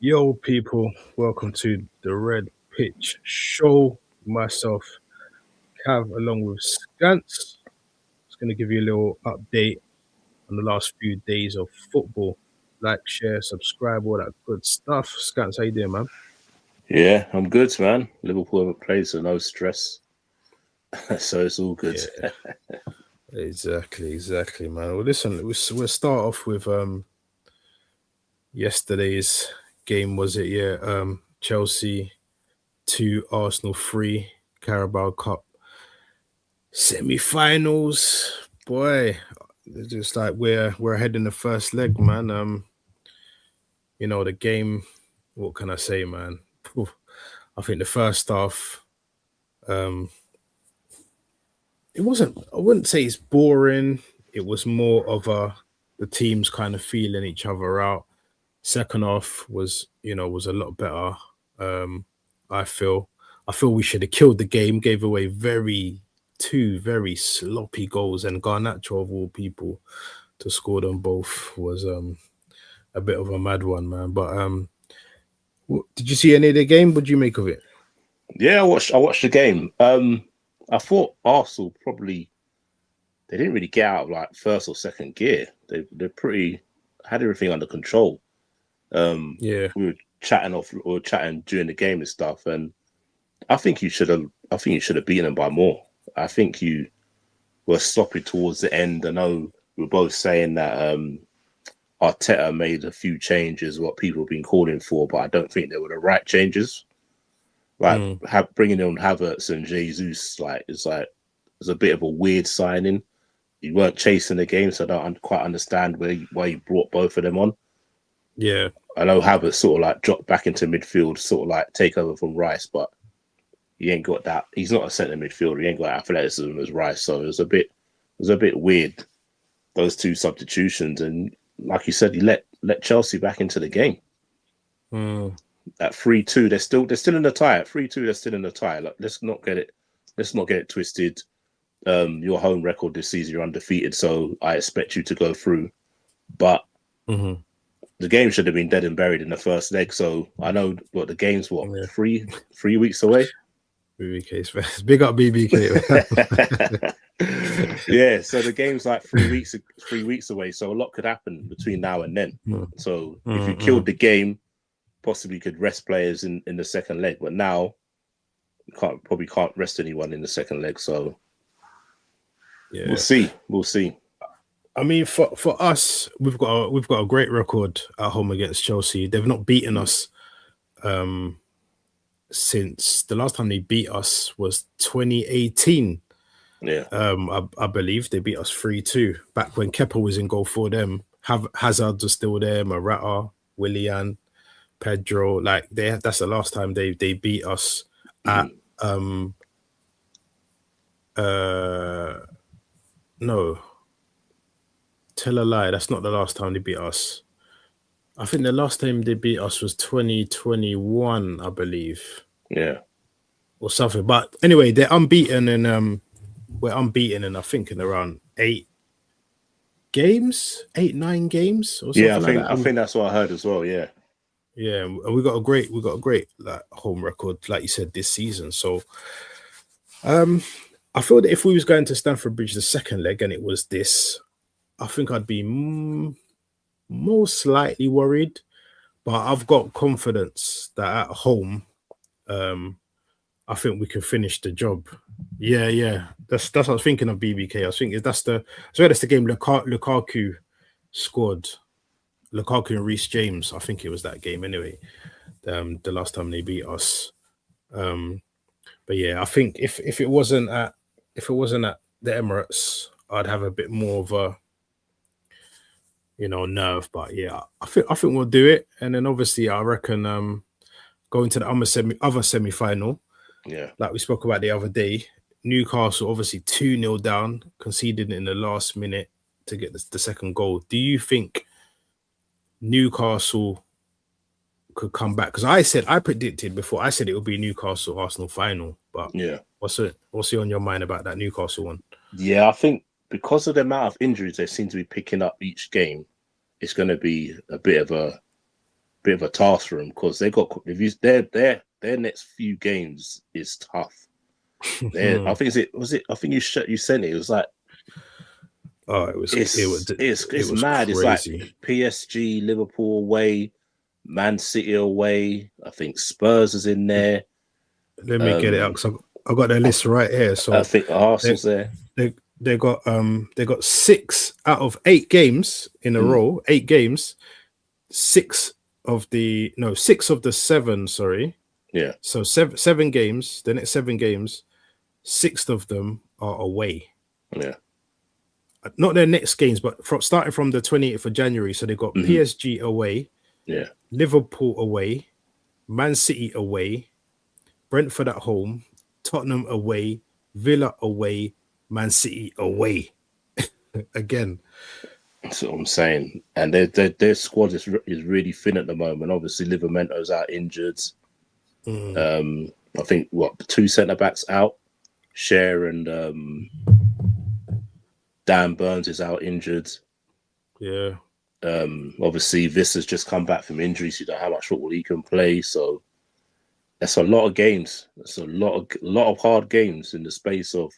Yo, people, welcome to the Red Pitch Show. Myself, Cav, along with Scance. Just going to give you a little update on the last few days of football. Like, share, subscribe, all that good stuff. Scance, how you doing, man? Yeah, I'm good, man. Liverpool haven't played, so no stress. So it's all good. Yeah, exactly, man. Well, listen, we'll start off with yesterday's game, was it? Yeah, Chelsea 2, Arsenal 3, Carabao Cup semi-finals. Boy, it's just like we're ahead in the first leg, man. The game, what can I say, man? Phew. I think the first half, um, it wasn't, I wouldn't say it's boring. It was more of the teams kind of feeling each other out. Second half was a lot better. Um, I feel I feel we should have killed the game, gave away two very sloppy goals, and Garnacho of all people to score them both was a bit of a mad one, man. But did you see any of the game? What do you make of it? Yeah, I watched the game. I thought Arsenal probably they didn't really get out of like first or second gear. They're pretty had everything under control. Yeah, We were chatting during the game and stuff, and I think you should have beaten them by more. I think you were sloppy towards the end. I know we were both saying that Arteta made a few changes, what people have been calling for, but I don't think they were the right changes. Like mm, bringing in Havertz and Jesus, it's a bit of a weird signing. You weren't chasing the game, so I don't quite understand why you brought both of them on. yeah, I know Havertz sort of like dropped back into midfield, sort of like take over from Rice, but he ain't got that. He's not a centre midfielder. He ain't got athleticism as Rice, so it was a bit weird those two substitutions. And like you said, he let Chelsea back into the game. mm, At 3-2, they're still in the tie. At 3-2, they're still in the tie. Like, let's not get it twisted. Your home record this season, you're undefeated, so I expect you to go through. But mm-hmm. the game should have been dead and buried in the first leg. So I know what the game's Yeah. 3 weeks away. BBK's fast. Big up BBK. Yeah, so the game's like 3 weeks away. So a lot could happen between now and then. Mm, So if you mm, killed mm. the game, possibly could rest players in the second leg. But now you probably can't rest anyone in the second leg. So we'll Yeah. see. We'll see. I mean, for us, we've got a great record at home against Chelsea. They've not beaten Mm. us um, since the last time they beat us was 2018. Yeah. I believe they beat us 3-2 back when Kepa was in goal for them. Hazard was still there, Morata, Willian, Pedro. Like that's the last time they beat us at Mm. uh no, tell a lie. That's not the last time they beat us. I think the last time they beat us was 2021, I believe, Yeah. or something. But anyway, they're unbeaten, and we're unbeaten, and I think in around 8, 9 games, or Yeah. I something like think that. I think that's what I heard as well. Yeah. Yeah, and we got a great like home record, like you said, this season. So um, I feel that if we was going to Stamford Bridge the second leg and it was this, I think I'd be more slightly worried. But I've got confidence that at home, um, I think we can finish the job. Yeah, yeah. That's what I was thinking of BBK. I was thinking that's the game Lukaku scored. Lukaku and Reece James. I think it was that game anyway. The last time they beat us. Um, but yeah, I think if it wasn't at the Emirates, I'd have a bit more of a nerve. But yeah, I think we'll do it. And then obviously I reckon going to the other semi final, Yeah. like we spoke about the other day, Newcastle obviously 2-0 down, conceded in the last minute to get the second goal. Do you think Newcastle could come back? Because I predicted before, I said it would be Newcastle Arsenal final. But Yeah. what's on your mind about that Newcastle one? Yeah. I think because of the amount of injuries they seem to be picking up each game, it's going to be a bit of bit of a task for them because they got their next few games is tough. I think I think you sent it. It was like it it's was mad. It's like crazy. PSG, Liverpool away, Man City away. I think Spurs is in there. Let me get it out because I got their list right here. So I think Arsenal's there. They got 6 out of 8 games in a row. 8 games. 6 of the 7. Sorry. Yeah. So seven games. The next 7 games, 6 of them are away. Yeah. Not their next games, but starting from the 28th of January. So they got PSG away. Yeah. Liverpool away. Man City away. Brentford at home. Tottenham away. Villa away. Man City away. Again. That's what I'm saying. And their squad is really thin at the moment. Obviously, Livermento's out injured. I think the 2 centre backs out. Cher and Dan Burns is out injured. Yeah. Obviously, Vissa's just come back from injuries. You know how much football he can play. So that's a lot of games. That's a lot of hard games in the space of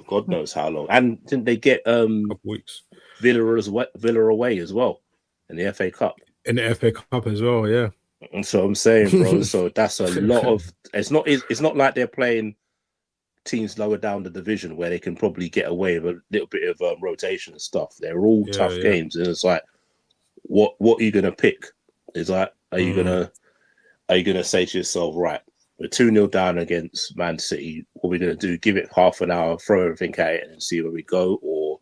God knows how long. And didn't they get Couple weeks. Villa away as well in the FA Cup? In the FA Cup as well, yeah. And so I'm saying, bro. So that's a lot of. It's not like they're playing teams lower down the division where they can probably get away with a little bit of rotation and stuff. They're all tough games, and it's like, what are you gonna pick? It's like, are you gonna say to yourself, right, we're 2-0 down against Man City. What are we gonna do? Give it half an hour, throw everything at it, and see where we go, or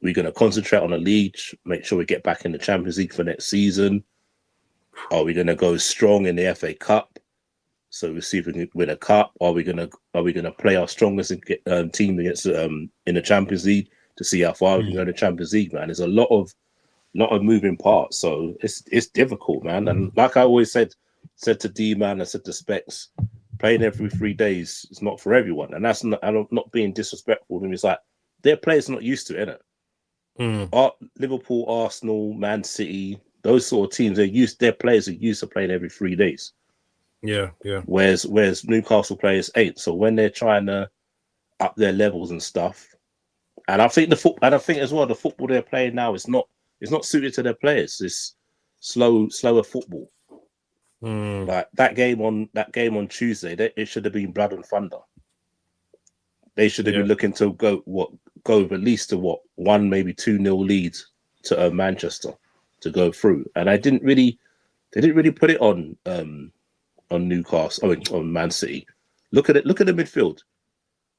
we're gonna concentrate on the league, make sure we get back in the Champions League for next season. Are we gonna go strong in the FA Cup? So we see if we can win a cup. Are we gonna play our strongest team against in the Champions League to see how far we can go in the Champions League, man? There's a lot of moving parts, so it's difficult, man. And like I always said to D man, I said to Specs, playing every 3 days is not for everyone, and that's not. I'm not being disrespectful to him. It's like their players are not used to it, innit? Liverpool, Arsenal, Man City, those sort of teams, their players are used to playing every 3 days. Yeah. Whereas Newcastle players ain't. So when they're trying to up their levels and stuff, and I think as well the football they're playing now is not suited to their players. It's slower football. Like that game on Tuesday, it should have been blood and thunder. They should have been looking to go with at least to 1, maybe 2-0 leads to Manchester to go through, and they didn't really put it on Newcastle, on Man City. Look at it. Look at the midfield.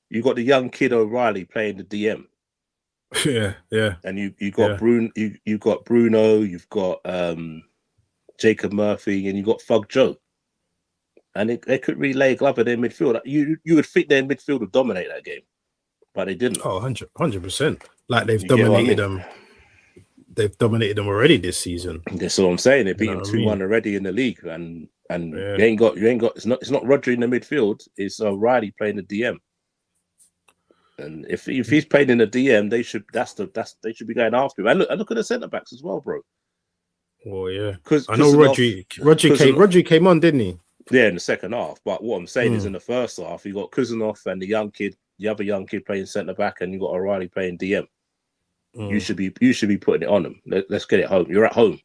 You got the young kid O'Reilly playing the DM. Yeah. And you got Bruno. You got Bruno. You've got Jacob Murphy, and you got Fug Joe. And they couldn't really lay a glove at their midfield. You would think their midfield would dominate that game, but they didn't. Oh, 100%. Like they've dominated them. They've dominated them already this season. That's what I'm saying. They beat them 2-1 already in the league, and you ain't got. It's not Rodri in the midfield. It's O'Reilly playing the DM. And if he's playing in the DM, they should be going after him. And look at the centre backs as well, bro. Oh yeah, because I know Rodri came on, didn't he? Yeah, in the second half. But what I'm saying is, in the first half, you got Kuzanov and the other young kid playing centre back, and you got O'Reilly playing DM. You should be putting it on them. Let's get it home. You're at home.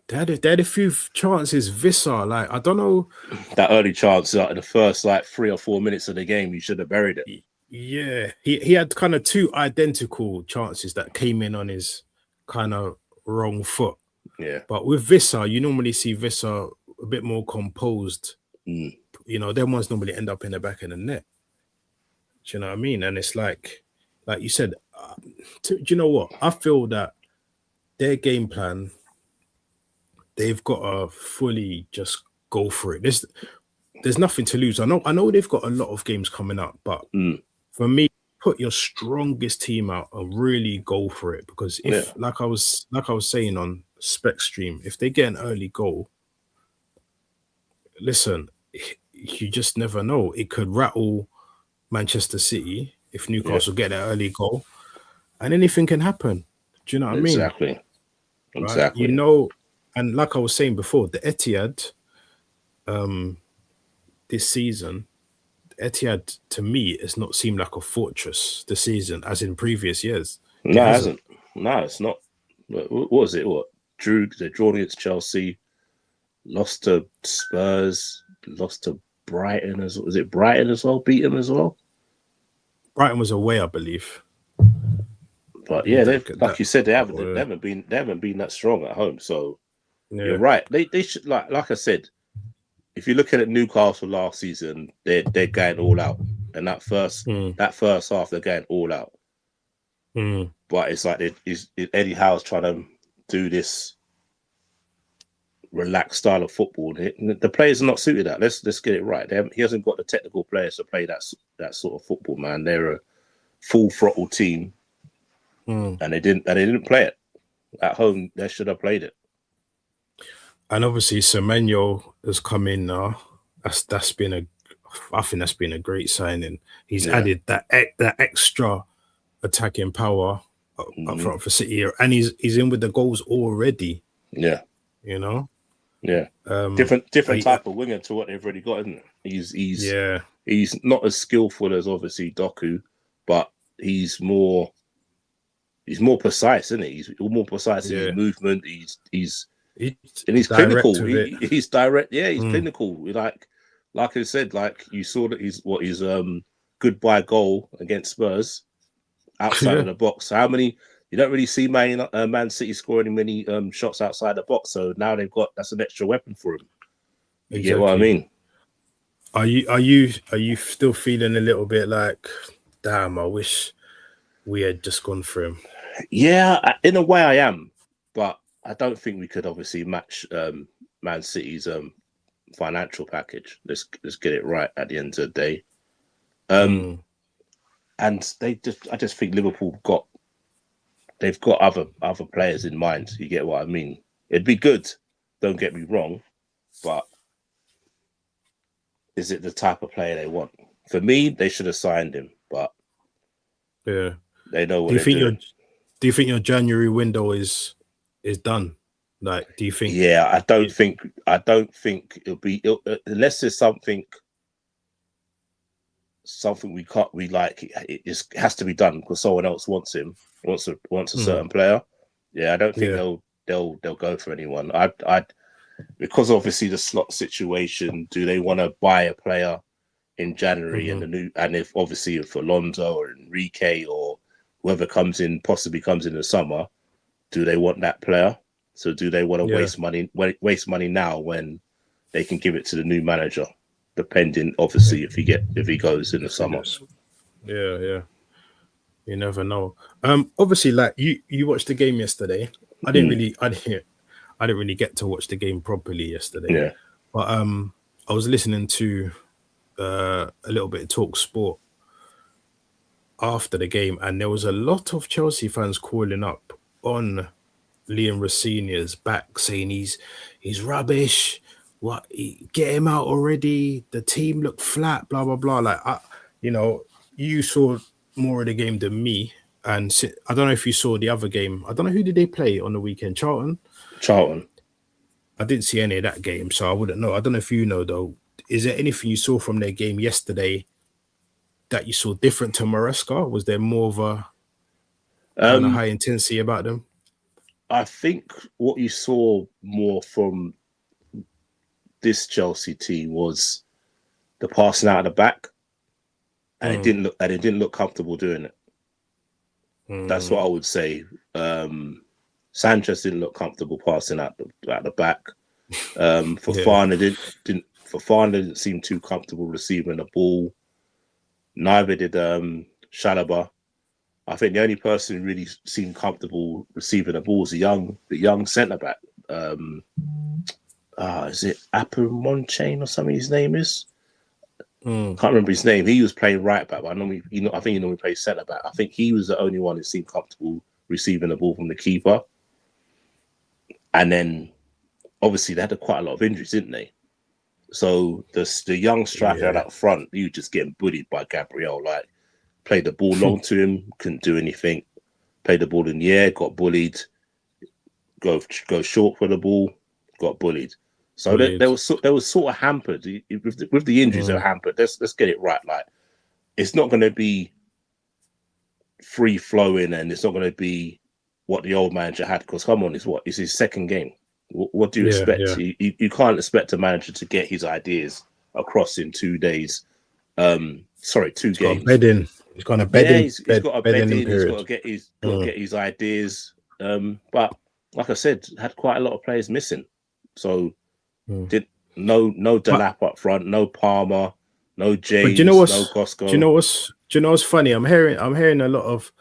They had a few chances. Vissa, like, I don't know. That early chance, in the first 3 or 4 minutes of the game, you should have buried it. Yeah, he had kind of 2 identical chances that came in on his kind of wrong foot. Yeah. But with Vissa, you normally see Vissa a bit more composed. You know, them ones normally end up in the back of the net. Do you know what I mean? And it's like you said, do you know what? I feel that their game plan, they've got to fully just go for it. There's nothing to lose. I know they've got a lot of games coming up, but for me, put your strongest team out and really go for it. Because if, like I was saying on Spec Stream, if they get an early goal, listen, you just never know. It could rattle Manchester City if Newcastle get that early goal, and anything can happen. Do you know what I mean? Exactly. Right? You know, And like I was saying before, the Etihad this season, Etihad to me has not seemed like a fortress this season as in previous years. It No, it hasn't. hasn't. No, it's not. What was it? What they drawn against Chelsea, lost to Spurs, lost to Brighton as well. Was it Brighton as well? Beat them as well. Brighton was away, I believe. But yeah, they've like That, you said, they haven't been that strong at home. So you're yeah. right. They should like I said, if you're looking at Newcastle last season, they're going all out. And Mm, that first half they're going all out. mm. But it's like Eddie Howe's trying to do this relaxed style of football. The players are not suited that. Let's get it right. He hasn't got the technical players to play that sort of football, man. They're a full throttle team, and they didn't play it at home. They should have played it. And obviously Semenyo has come in now. That's been I think that's been a great signing. He's added that extra attacking power up front for City, and he's in with the goals already. Yeah, you know. Yeah, different type of winger to what they've already got, isn't it? He's not as skillful as obviously Doku, but he's more precise, isn't he? He's more precise in his movement. He's clinical. He's direct. Yeah, he's clinical. Like I said, like you saw that his goodbye goal against Spurs outside of the box. How many? You don't really see Man City scoring many shots outside the box, so now that's an extra weapon for him. You get what I mean? Are you still feeling a little bit like, damn, I wish we had just gone for him? Yeah, in a way I am, but I don't think we could obviously match Man City's financial package. Let's get it right at the end of the day. And I just think Liverpool they've got other players in mind. You get what I mean? It'd be good, don't get me wrong, but is it the type of player they want? For me, they should have signed him, but yeah, they know what they're doing. Do you think your January window is done? Like, do you think? Yeah, I don't think it'll be unless there's something we like. It just has to be done because someone else wants him. Wants a certain player. Yeah, I don't think they'll go for anyone. I because obviously the slot situation. Do they want to buy a player in January and if Alonso or Enrique or whoever possibly comes in the summer, do they want that player? So do they want to waste money now when they can give it to the new manager, depending obviously if he goes in the summer. Yeah. You never know. Obviously, like you watched the game yesterday. I didn't really get to watch the game properly yesterday. Yeah. But I was listening to a little bit of Talk Sport after the game, and there was a lot of Chelsea fans calling up on Liam Rosenior's back, saying he's rubbish. Get him out already. The team looked flat. Blah blah blah. Like you saw more of the game than me, and I don't know if you saw the other game. I don't know who did they play on the weekend. Charlton. I didn't see any of that game, so I wouldn't know. I don't know if you know though. Is there anything you saw from their game yesterday that you saw different to Maresca? Was there more of a kind of high intensity about them? I think what you saw more from this Chelsea team was the passing out of the back, and it didn't look comfortable doing it. That's what I would say. Sanchez didn't look comfortable passing out the back. Fofana didn't seem too comfortable receiving the ball. Neither did Chalobah. I think the only person who really seemed comfortable receiving the ball was the young centre back. Is it Apumonchain or something? His name is. Can't remember his name. He was playing right back, but I think he normally plays centre back. I think he was the only one who seemed comfortable receiving the ball from the keeper. And then, obviously, they had quite a lot of injuries, didn't they? So the young striker up front, he was just getting bullied by Gabriel. Like, played the ball long to him, couldn't do anything. Played the ball in the air, got bullied. Go short for the ball, got bullied. So they were sort of hampered with the injuries. They were hampered. Let's get it right. Like, it's not going to be free flowing, and it's not going to be what the old manager had. Because come on, it's his second game. What do you expect? Yeah. You can't expect a manager to get his ideas across in 2 days. 2 games. He's got a bedding. He's got a bed in. He's got to get his ideas. But like I said, had quite a lot of players missing. So did no Delap up front, no Palmer, no James, no Costco. Do you know what's funny? I'm hearing a lot of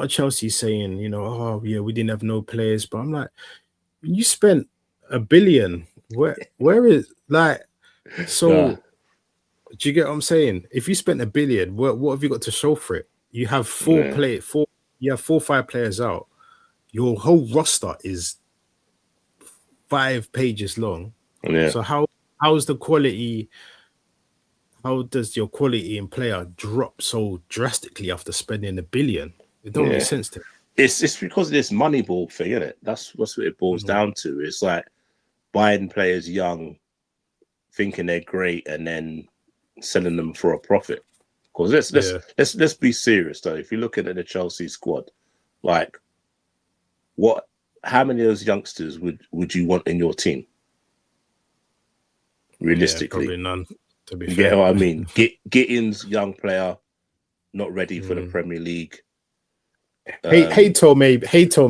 Chelsea saying, you know, oh yeah, we didn't have no players, but I'm like, you spent $1 billion. Where is like so? Do you get what I'm saying? If you spent $1 billion, what have you got to show for it? You have 4-5 players out. Your whole roster is 5 pages long. Yeah. So how's the quality? How does your quality in player drop so drastically after spending $1 billion? It don't make sense to me. It's because of this Moneyball thing, isn't it? That's what it boils down to. It's like buying players young, thinking they're great, and then selling them for a profit. Because let's be serious though. If you're looking at the Chelsea squad, like how many of those youngsters would you want in your team? Realistically, probably none. To be fair, you get what I mean. Gittins, young player, not ready for the Premier League. Hato maybe. Hato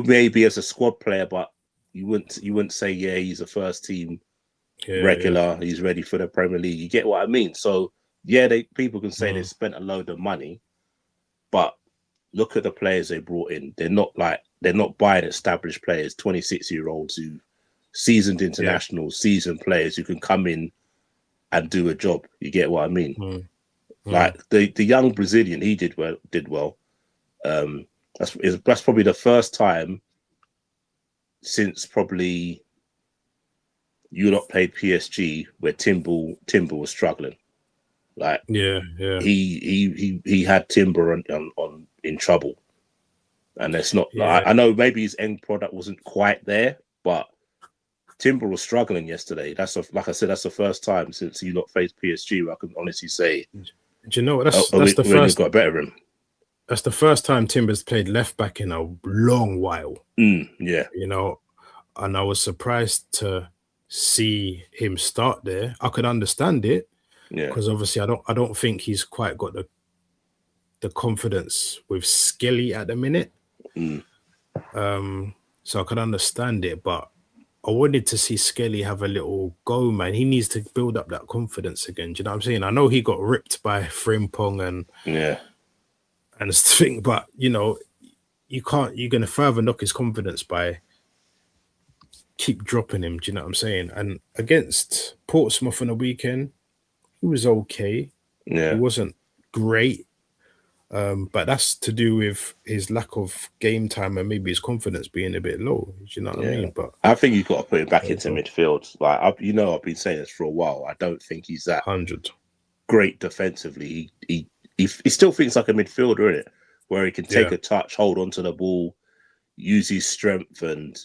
maybe as a squad player, but you wouldn't say he's a first team regular. He's ready for the Premier League. You get what I mean? So people can say they spent a load of money, but look at the players they brought in. They're not buying established players, 26-year-olds who seasoned internationals, seasoned players who can come in and do a job. You get what I mean? Like the young Brazilian, he did well. That's probably the first time since probably you lot played PSG where Timber was struggling. Like he had Timber on in trouble, and it's not. I know maybe his end product wasn't quite there, but Timber was struggling yesterday. Like I said, that's the first time since you lot faced PSG where I can honestly say. Do you know what? That's the first. Got better of him. That's the first time Timber's played left back in a long while. Yeah, you know, and I was surprised to see him start there. I could understand it, because obviously I don't think he's quite got the confidence with Skelly at the minute. So I could understand it, but I wanted to see Skelly have a little go, man. He needs to build up that confidence again. Do you know what I'm saying? I know he got ripped by Frimpong and this thing, but you know, you're going to further knock his confidence by keep dropping him. Do you know what I'm saying? And against Portsmouth on the weekend, he was okay. He wasn't great, but that's to do with his lack of game time and maybe his confidence being a bit low. Do you know what I mean? But I think you've got to put him back into midfield. Like I've been saying this for a while. I don't think he's that 100 great defensively. He still thinks like a midfielder, innit? Where he can take a touch, hold onto the ball, use his strength and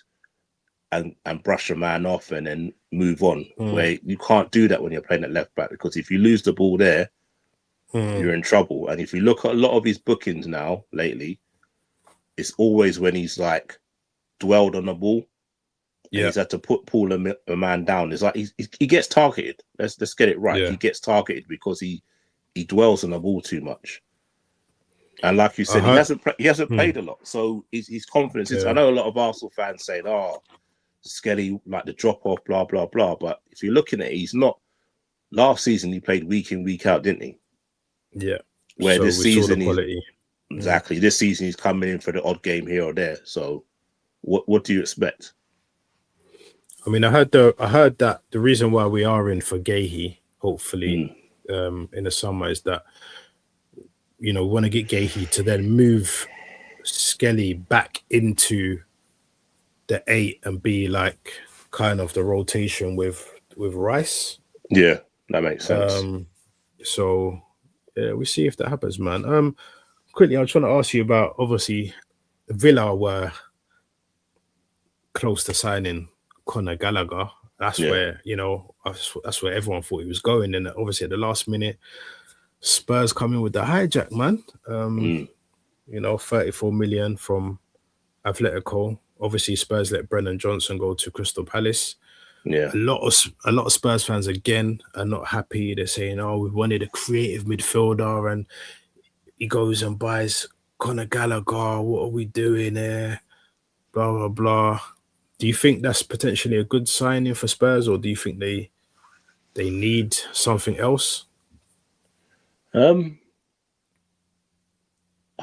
brush a man off and then move on. Where you can't do that when you're playing at left back, because if you lose the ball there, you're in trouble. And if you look at a lot of his bookings now lately, it's always when he's like dwelled on the ball. He's had to pull a man down. It's like he gets targeted. Let's get it right. He gets targeted because he dwells on the ball too much. And like you said, he hasn't played a lot, so his confidence is. I know a lot of Arsenal fans saying, "Oh, Skelly, like the drop off, blah blah blah." But if you're looking at it, he's not. Last season he played week in week out, didn't he? Yeah. Where so this season exactly this season he's coming in for the odd game here or there. So what do you expect? I mean, I heard that the reason why we are in for Gahey, hopefully, in the summer, is that, you know, we want to get Gahey to then move Skelly back into the 8 and be like kind of the rotation with Rice. Yeah, that makes sense. So yeah, we see if that happens, man. Quickly, I was trying to ask you about, obviously, Villa were close to signing Conor Gallagher. That's Yeah. where, that's where everyone thought he was going. And obviously at the last minute, Spurs come in with the hijack, man. 34 million from Atletico. Obviously, Spurs let Brennan Johnson go to Crystal Palace. Yeah. A lot of Spurs fans again are not happy. They're saying, "Oh, we wanted a creative midfielder," and he goes and buys Conor Gallagher. What are we doing there? Blah blah blah. Do you think that's potentially a good signing for Spurs, or do you think they need something else? I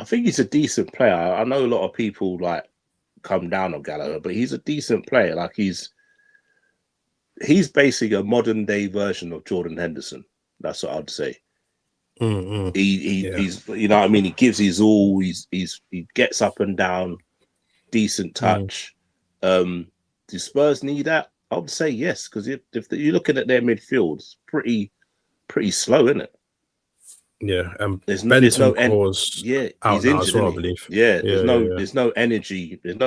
think he's a decent player. I know a lot of people like come down on Gallagher, but he's a decent player. Like he's basically a modern day version of Jordan Henderson. That's what I'd say. He's you know what I mean. He gives his all. He gets up and down, decent touch. Do Spurs need that? I would say yes, because if you're looking at their midfield, it's pretty slow, isn't it? Yeah, and there's Benton no Cause he's now injured, as well, I isn't he? believe. Yeah, there's no energy in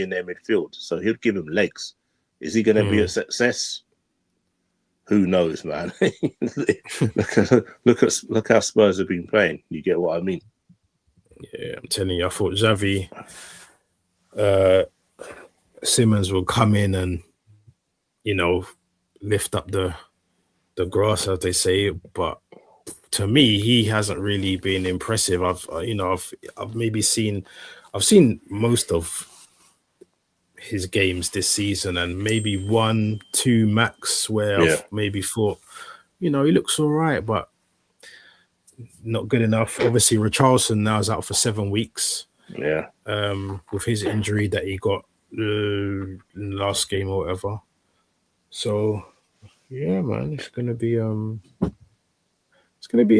their midfield, so he'll give him legs. Is he going to be a success? Who knows, man? look how Spurs have been playing. You get what I mean? Yeah, I'm telling you, I thought Xavi Simmons will come in and lift up the grass, as they say, but to me, he hasn't really been impressive. I've seen most of his games this season, and maybe 1-2 max where I've maybe thought, he looks all right, but not good enough. Obviously, Richarlison now is out for 7 weeks. Yeah. With his injury that he got in the last game or whatever. So, yeah, man, it's gonna be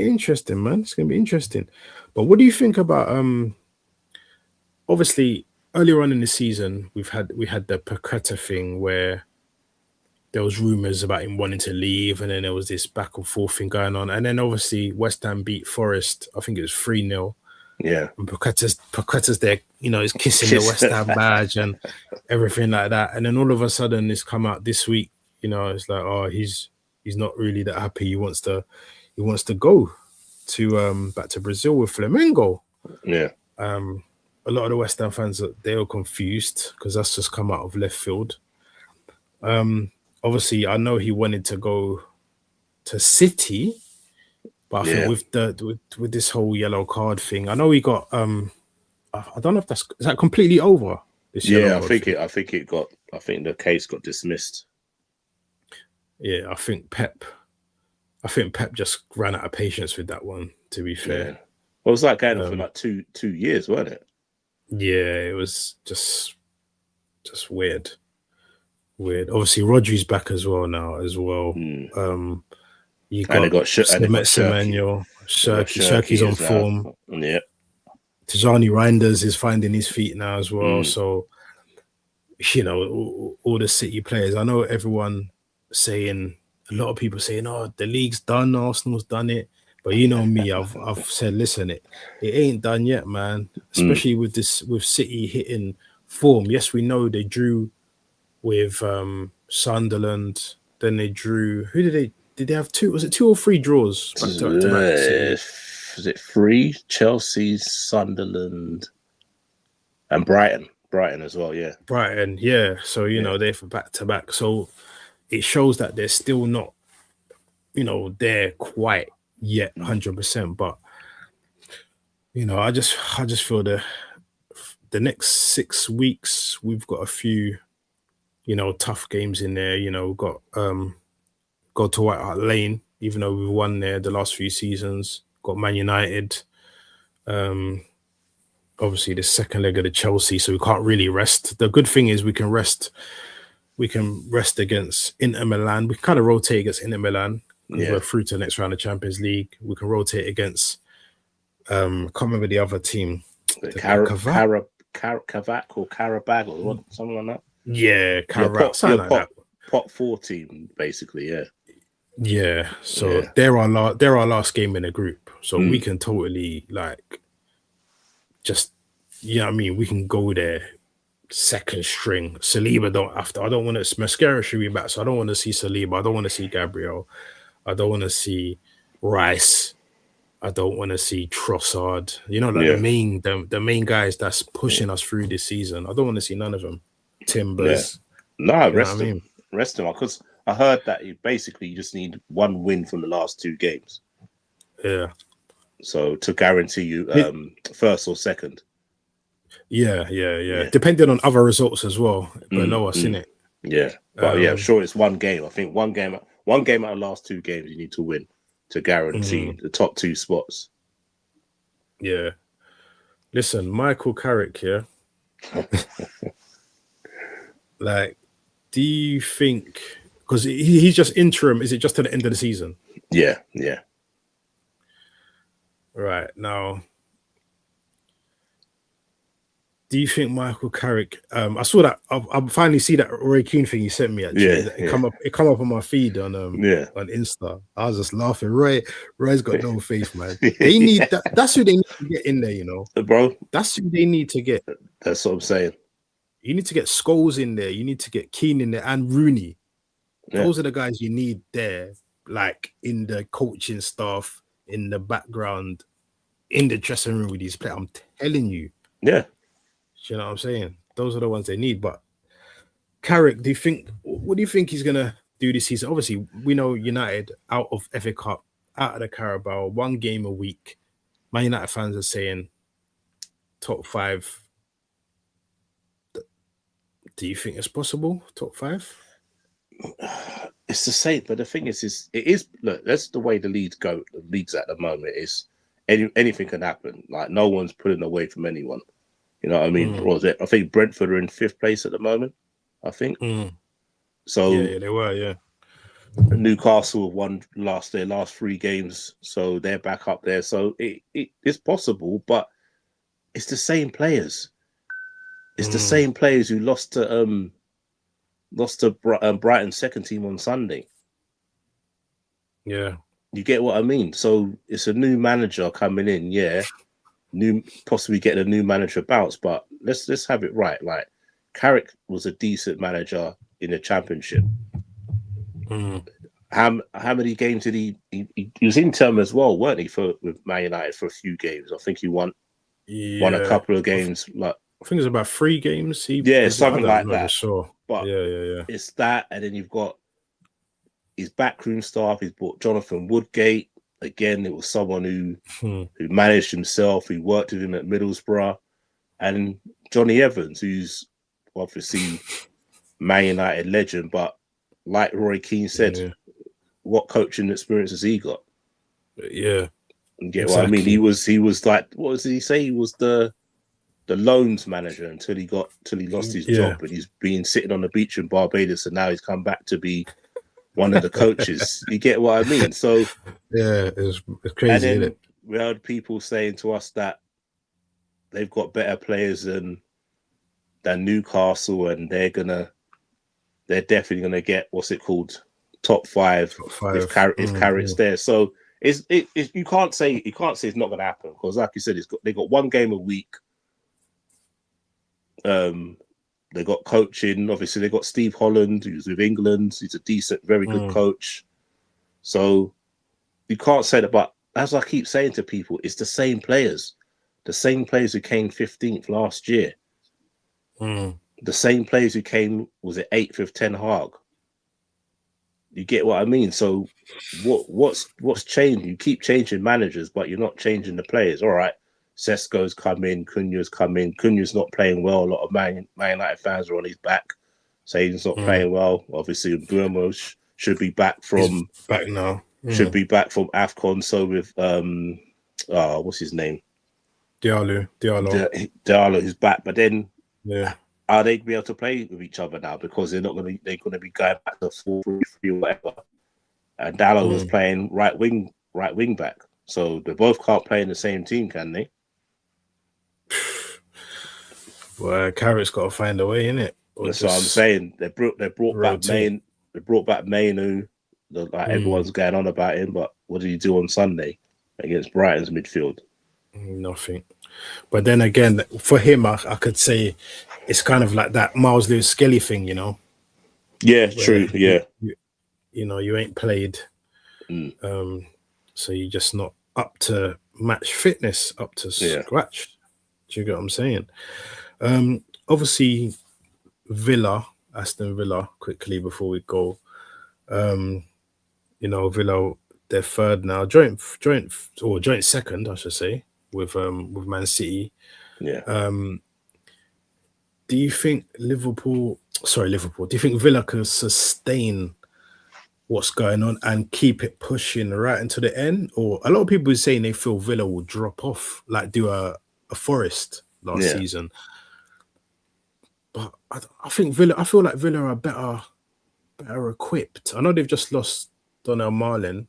interesting, man. It's gonna be interesting. But what do you think about obviously earlier on in the season we had the Paqueta thing where there was rumors about him wanting to leave, and then there was this back and forth thing going on, and then obviously West Ham beat Forest. I think it was 3-0. Yeah, and Paqueta's there, he's kissing the West Ham badge and everything like that, and then all of a sudden it's come out this week. It's like, oh, he's not really that happy. He wants to go to back to Brazil with Flamengo. Yeah. A lot of the West Ham fans, they were confused because that's just come out of left field. Obviously, I know he wanted to go to City, but I think with this whole yellow card thing, I know he got I don't know if is that completely over. I think the case got dismissed. Yeah, I think Pep just ran out of patience with that one, to be fair. Yeah. Well, it was like going on for like two years, wasn't it? Yeah, it was just weird. Obviously, Rodri's back as well now. You got Semenyo, Shirky's on form. Yeah. Tijani Reinders is finding his feet now as well. So, all the City players. I know everyone saying, a lot of people saying, "Oh, the league's done. Arsenal's done it." But you know me, I've said, listen, it ain't done yet, man. Especially with City hitting form. Yes, we know they drew with Sunderland. Then they drew. Who did they have two? Was it 2 or 3 draws back to back? Was it 3? Chelsea, Sunderland, and Brighton. Brighton as well, yeah. Brighton, yeah. So they're for back to back. So it shows that they're still not, there quite yet 100%. But I just feel the next 6 weeks we've got a few tough games in there. We've got go to White Hart Lane, even though we've won there the last few seasons. Got Man United, obviously the second leg of the Chelsea, so we can't really rest. The good thing is we can rest against Inter Milan. We kind of rotate against Inter Milan because we're through to the next round of Champions League. We can rotate against can't remember the other team. Kavac or Karabag or something like that. Yeah, something like that. Pot 4 team, basically, yeah. Yeah. So they're our last game in the group. So we can totally just, we can go there second string. Saliba don't have to. I don't want to. Mascara should be back, so I don't want to see Saliba. I don't want to see Gabriel. I don't want to see Rice. I don't want to see Trossard. You know, like Yeah, the main guys that's pushing us through this season. I don't want to see none of them. yeah. Timbers. No, You know what I mean? rest them. Because I heard that you just need one win from the last 2 games, Yeah. so to guarantee you first or second. Yeah. Depending on other results as well below us, innit? Yeah, but yeah, sure. It's one game. I think one game out of the last 2 games you need to win to guarantee the top 2 spots. Yeah. Listen, Michael Carrick here. Like, do you think, because he's just interim, is it just to the end of the season? Yeah. Right. Now, do you think Michael Carrick? I saw that. I finally see that Roy Keane thing you sent me. Actually, it come up on my feed on Insta. I was just laughing. Roy's got no face, man. They need that. That's who they need to get in there. You know, bro. That's who they need to get. That's what I'm saying. You need to get Scholes in there. You need to get Keane in there and Rooney. Yeah. Those are the guys you need there, like in the coaching staff, in the background, in the dressing room with these players. I'm telling you. Yeah. You know what I'm saying? Those are the ones they need. But Carrick, what do you think he's gonna do this season? Obviously, we know United out of FA Cup, out of the Carabao, 1 game a week. Man United fans are saying top 5. Do you think it's possible? Top 5? It's the same, but the thing is it is. Look, that's the way the leagues go. The leagues at the moment is anything can happen. Like no one's pulling away from anyone. You know what I mean? What was it? I think Brentford are in 5th place at the moment. I think. So yeah, they were. Yeah. Newcastle have won their last 3 games, so they're back up there. So it's possible, but it's the same players. It's the same players who lost to Brighton's second team on Sunday. Yeah. You get what I mean? So it's a new manager coming in, yeah. Possibly getting a new manager bounce, but let's have it right. Like Carrick was a decent manager in the Championship. How many games did he was interim as well, weren't he, with Man United for a few games? I think he won a couple of games. Like I think it was about 3 games. Something like that. Sure. But yeah. It's that, and then you've got his backroom staff. He's brought Jonathan Woodgate. Again, it was someone who managed himself. He worked with him at Middlesbrough, and Johnny Evans, who's obviously Man United legend. But like Roy Keane said, what coaching experience has he got? Yeah, you get what I mean. He was like, what did he say? He was the loans manager until he lost his job, and he's been sitting on the beach in Barbados, and now he's come back to be one of the coaches. You get what I mean? So yeah, it's crazy. And then isn't it? We heard people saying to us that they've got better players than Newcastle, and they're definitely gonna get what's it called, top 5. If Carrick's there. So it's you can't say it's not gonna happen, because like you said, they got 1 game a week. They got coaching. Obviously, they got Steve Holland, who's with England. He's a decent, very good coach. So you can't say that. But as I keep saying to people, it's the same players who came 15th last year. The same players who came, was it 8th with Ten Hag? You get what I mean? So what's changed? You keep changing managers, but you're not changing the players. All right. Sesko's come in, Cunha's come in. Cunha's not playing well. A lot of Man United fans are on his back, saying he's not playing well. Obviously, Burmo should be back from back now. Should be back from AFCON. So with what's his name? Diallo is back, but then are they be able to play with each other now? Because they're gonna be going back to 4-3-3 or whatever. And Diallo was playing right wing back. So they both can't play in the same team, can they? Well, Carrick's got to find a way, innit? That's what I'm saying. They brought back Main. They brought back Main, who everyone's going on about him. But what did he do on Sunday against Brighton's midfield? Nothing. But then again, for him, I could say it's kind of like that Miles Lewis Skelly thing, Yeah, where true. Yeah. you ain't played, Mm, so you're just not up to match fitness, up to yeah. scratch. Do you get what I'm saying? Obviously, Aston Villa, quickly before we go. Um, Villa, they're third now, joint second, I should say, with Man City. Yeah. Um, do you think Liverpool, do you think Villa can sustain what's going on and keep it pushing right into the end? Or a lot of people are saying they feel Villa will drop off, like do a Forest last Yeah. season. But I think I feel like Villa are better equipped. I know they've just lost Donnell Marlin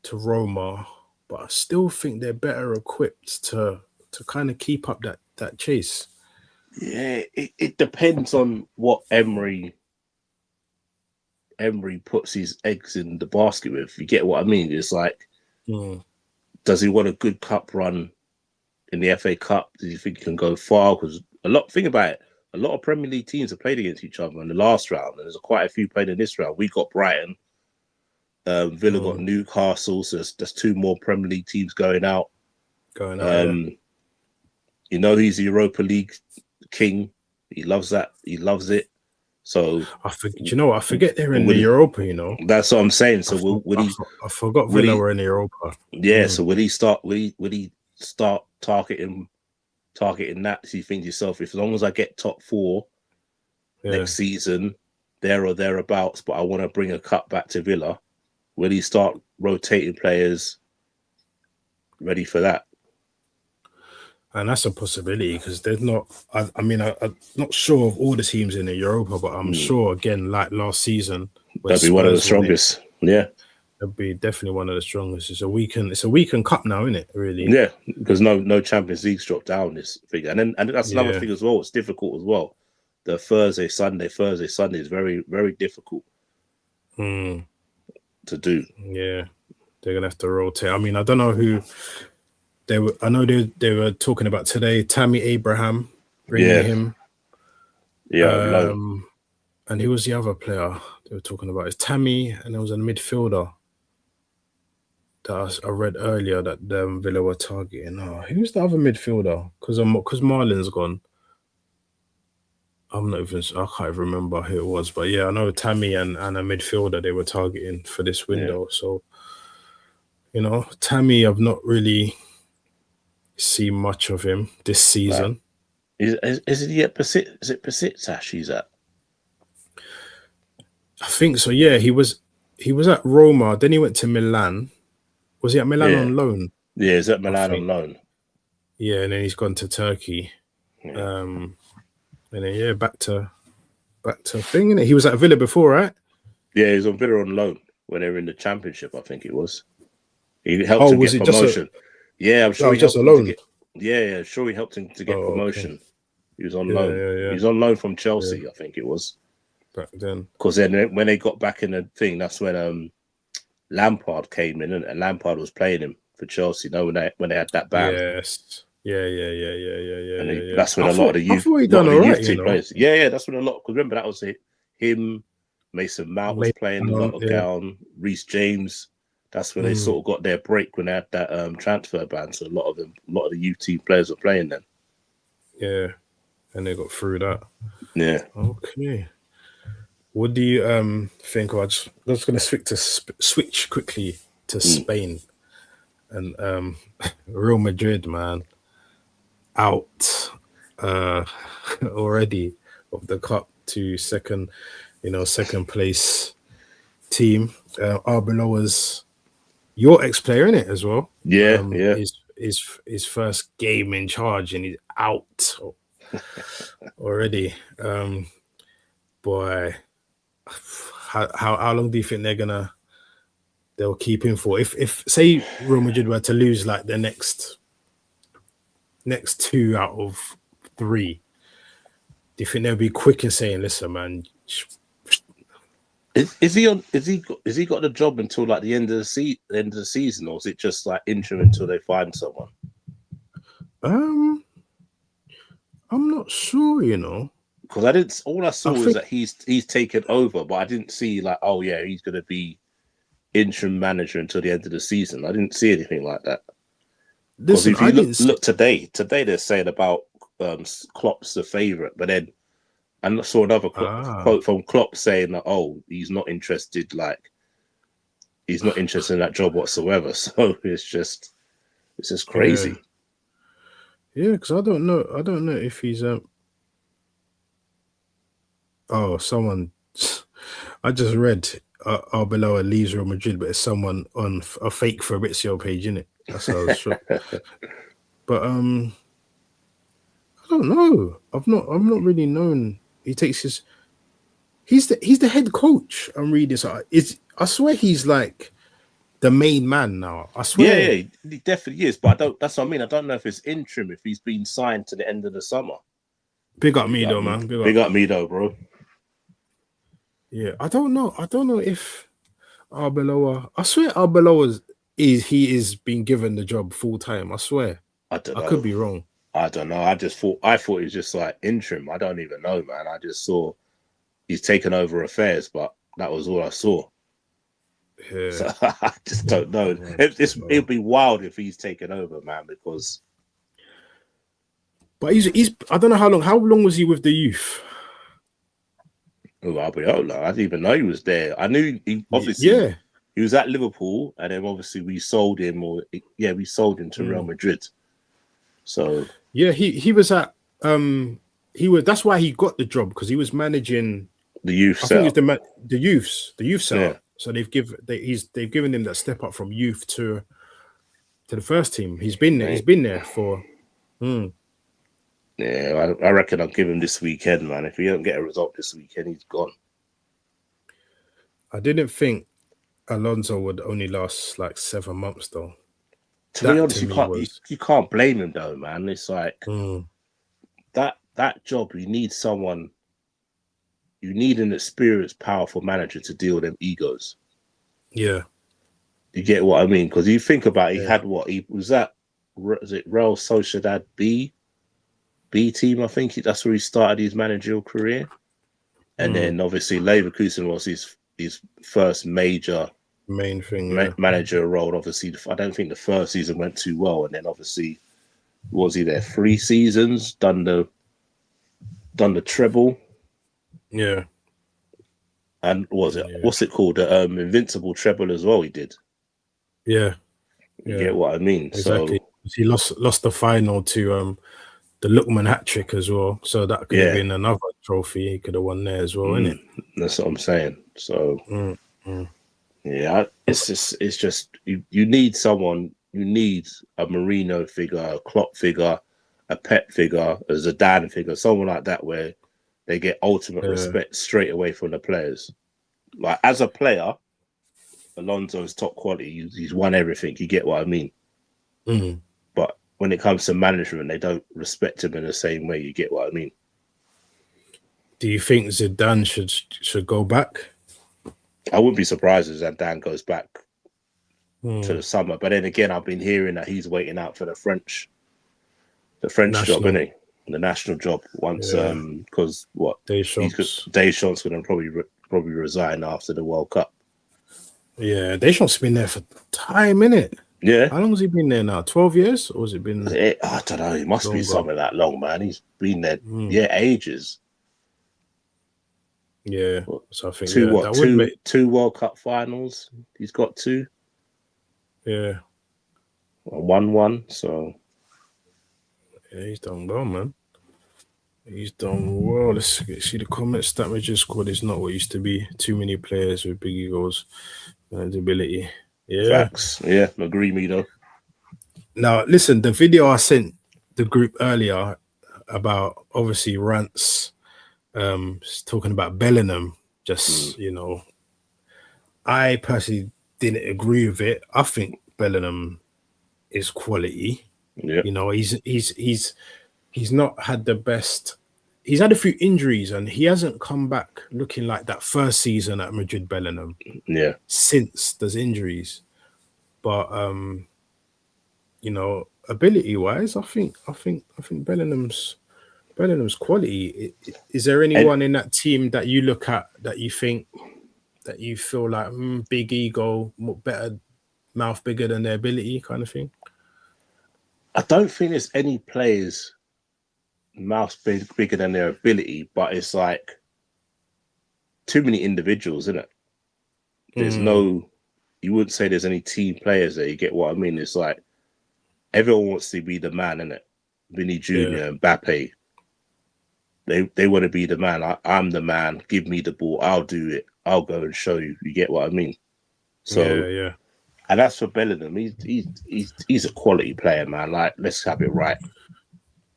to Roma, but I still think they're better equipped to kind of keep up that chase. Yeah. It depends on what Emery puts his eggs in the basket with. You get what I mean? It's like, Mm, does he want a good cup run in the FA Cup? Does he think he can go far? Because think about it, a lot of Premier League teams have played against each other in the last round, and there's quite a few played in this round. We got Brighton, Villa got mm, Newcastle, so there's two more Premier League teams going out. going out, yeah. Um, he's the Europa League king. He loves that. He loves it. So, Do you know what? I forget they're in the will, Europa. that's what I'm saying. So, I forgot will Villa he? were in the Europa. Yeah. Mm, So, will he start? Will he start targeting that? So you think to yourself, if as long as I get top four yeah. next season, there or thereabouts, but I want to bring a cup back to Villa, will he start rotating players ready for that? And that's a possibility because there's not. I mean, I'm not sure of all the teams in the Europa, but I'm sure again, like last season, where That'd be one of the Spurs won it, strongest. Yeah. it'll be definitely one of the strongest. It's a weekend cup now, isn't it? Really? Yeah, because no Champions League's dropped down this figure, and that's another Yeah. thing as well. It's difficult as well. The Thursday Sunday is very very difficult Mm, to do. yeah. They're gonna have to rotate. I mean, I don't know who they were. I know they were talking about today. Tammy Abraham, bringing Yeah, him. yeah, on loan. And who was the other player they were talking about? It's Tammy, and there was a midfielder that I read earlier that Villa were targeting. Oh, who's the other midfielder? Because Marlin's gone. I'm not even. I can't even remember who it was, but yeah, I know Tammy and a midfielder they were targeting for this Yeah, window. So Tammy, I've not really seen much of him this right. season. Is it yet Pasit? Is it Besiktas he's at? I think so. Yeah, he was at Roma. Then he went to Milan. Was he at Milan Yeah, on loan? yeah. Is at I Milan on think. loan? Yeah, and then he's gone to Turkey. Yeah, And then back to thing, innit? He was at Villa before, right? yeah. He's on Villa on loan when they were in the Championship. I think it was. He helped Oh, him was get it just promotion. Yeah, I'm sure he just helped a him to loan? get. Yeah, sure he helped him to get Oh, okay. promotion. He was on Yeah, loan. yeah, He yeah. was on loan from Yeah, Chelsea, I think it was. back then. Because then when they got back in the thing, that's when Lampard came in, and Lampard was playing him for Chelsea. When they had that ban, Yes. Yeah, yeah, yeah, yeah, yeah, yeah, and yeah, yeah. that's when I a lot of thought the I youth, thought he done all right, team players. Yeah, yeah, that's when a lot. Because remember that was it. Him, Mason Mount was Maybe, playing a lot of yeah. Gown, Reece James. That's when they Mm, sort of got their break when they had that transfer ban. So a lot of the youth team players were playing then. yeah. And they got through that. Yeah. Okay. What do you think? I'm just gonna switch quickly to Mm. Spain and Real Madrid, man, out already of the cup to second place team. Arbeloa's your ex-player in it as well. Yeah, yeah. His first game in charge and he's out already. Boy, how long do you think they'll keep him for? If say Real Madrid were to lose like the next two out of three, do you think they'll be quick in saying, "Listen, man"? Is he on? Is he got the job until like the end of the season, or is it just like interim until they find someone? Um, I'm not sure. Because I didn't. All I I saw is think that he's taken over, but I didn't see like, oh yeah, he's going to be interim manager until the end of the season. I didn't see anything like that. Because listen, if you I didn't see. look today they're saying about Klopp's the favourite, but then I saw another Ah, quote from Klopp saying that he's not interested, like he's not interested in that job whatsoever. So it's just yeah, crazy. yeah. Because I don't know. I don't know if he's Oh, someone. I just read Arbeloa leaves Real Madrid, but it's someone on a fake Fabrizio page, innit? That's how I was shocked. But I don't know. I've not really known. He takes his. He's the head coach. I'm reading. So I swear he's like the main man now. I Yeah, swear. yeah, he definitely is. But I don't. That's what I mean. I don't know if it's interim if he's been signed to the end of the summer. Big up You me got though, me. man. Big Big up. up me though, bro. Yeah, I don't know. I don't know if Arbeloa. I swear Arbeloa is being given the job full time. I swear. I don't I could know. be wrong. I don't know. I thought it was just like interim. I don't even know, man. I just saw he's taken over affairs, but that was all I saw. Yeah. So I just don't know. It'd be wild if he's taken over, man, because But he's I don't know how long. How long was he with the youth? I'll be honest, I didn't even know he was there. I knew he obviously Yeah. he was at Liverpool, and then obviously we sold him, we sold him to Real Mm. Madrid. So Yeah, he was at he was that's why he got the job because he was managing the youth I think it's setup, the youth yeah, setup. So they've given him that step up from youth to the first team. He's been there. He's right? been there for mm, Yeah, I reckon I'll give him this weekend, man. If he don't get a result this weekend, he's gone. I didn't think Alonso would only last like 7 months though. To be That honest, to me was you can't blame him though, man. It's like mm, that job. You need an experienced, powerful manager to deal with them egos. yeah. You get what I mean? Because you think about it, he Yeah. had what he was at. Was it Real Sociedad B team? I think that's where he started his managerial career, and Mm, then obviously Leverkusen was his first major main thing, yeah. manager role. Obviously, I don't think the first season went too well, and then obviously was he there 3 seasons? Done the treble, Yeah. and Yeah. what's it called? The Invincible treble as well. He did. Yeah. You Yeah. get what I mean? Exactly. So He lost the final to the Lookman hat trick as well. So that could have yeah, been another trophy he could have won there as well, isn't mm, it? that's what I'm saying. So Mm, mm. yeah, it's just you need someone. You need a Marino figure, a Klopp figure, a Pep figure, a Zidane figure, someone like that where they get ultimate Yeah. respect straight away from the players. Like as a player, Alonso's top quality. He's won everything. You get what I mean? Mm. But when it comes to management, they don't respect him in the same way. You get what I mean? Do you think Zidane should go back? I wouldn't be surprised if Zidane goes back to Mm. the summer. But then again, I've been hearing that he's waiting out for the French job, National. isn't he? The national job once, Yeah. because what Deschamps. Deschamps going to probably resign after the World Cup. Yeah. Deschamps been there for time, innit? Yeah, How long has he been there now? 12 years? Or has it been I don't know. It must be longer? something that long, man. He's been there, Mm. yeah, ages. Yeah. What, So I think, two yeah, what that would make, two World Cup finals? He's got two, yeah. and won one. So Yeah, he's done well, man. He's done well. Let's see the comments. That Madrid squad is not what it used to be. Too many players with big egos and ability. Yeah. facts. Yeah, agree me though. Now, listen, the video I sent the group earlier about obviously rants, talking about Bellingham, Mm, just, I personally didn't agree with it. I think Bellingham is quality. yeah, He's not had the best. He's had a few injuries and he hasn't come back looking like that first season at Madrid Bellingham yeah, since those injuries. But you know, ability wise, I think Bellingham's quality. Is there And anyone in that team that you look at that you think that you feel like big ego, better mouth bigger than their ability, kind of thing? I don't think there's any players bigger than their ability, but it's like too many individuals, isn't it? There's Mm, no, you wouldn't say there's any team players there. You get what I mean? It's like everyone wants to be the man, innit? Vinny yeah, Jr. and Mbappe. They want to be the man. I'm the man. Give me the ball. I'll do it. I'll go and show you. You get what I mean? yeah, So, yeah. and that's for Bellingham. He's a quality player, man. Like, let's have it right.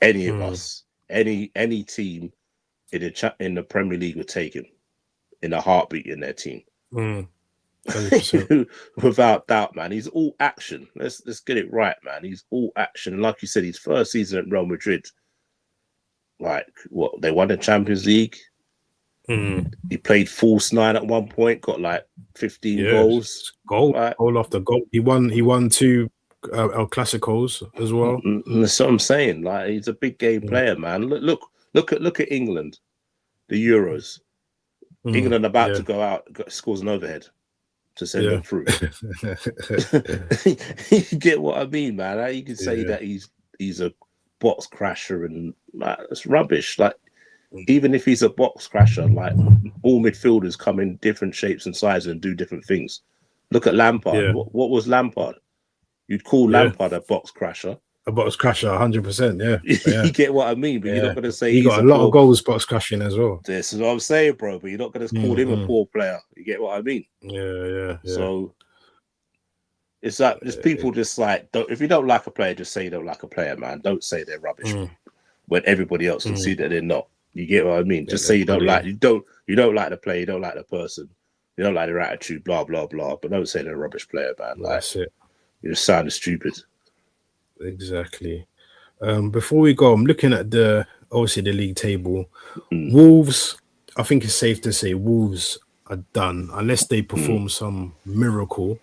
Any of Mm, us, any team in the Premier League would take him in a heartbeat in their team. 100%. Without doubt, man. He's all action. Let's get it right, man. He's all action. And like you said, his first season at Real Madrid, like what, they won the Champions League. Mm, He played false nine at one point, got like 15 yeah, goals. Like, goal after goal. He won two El Clasicos as well. that's what I'm saying. Like, he's a big game Mm, player, man. Look at England, the Euros. England about yeah, to go out, scores an overhead to send yeah, them through. You get what I mean, man? How you can say yeah. that he's a box crasher and like, it's rubbish. Like, even if he's a box crasher, like all midfielders come in different shapes and sizes and do different things. Look at Lampard. Yeah, What was Lampard? You'd call yeah. Lampard a box crasher. A box crusher, 100%. Yeah, yeah, You get what I mean? But you're yeah. not going to say He he's got a a lot of poor. goals box crushing as well. This is what I'm saying, bro. But you're not going to call him a Mm-mm. poor player. You get what I mean? Yeah, yeah, yeah. So it's like just people just like don't. If you don't like a player, just say you don't like a player, man. Don't say they're rubbish Mm, when everybody else can see that they're not. You get what I mean? yeah, Just they're say you don't like quality. like the player, you don't like the person, you don't like their attitude, blah blah blah. But don't say they're a rubbish player, man. Like, That's it. you just sound stupid. Exactly. Before we go, I'm looking at obviously the league table. Mm, Wolves, I think it's safe to say Wolves are done unless they mm, perform some miracle.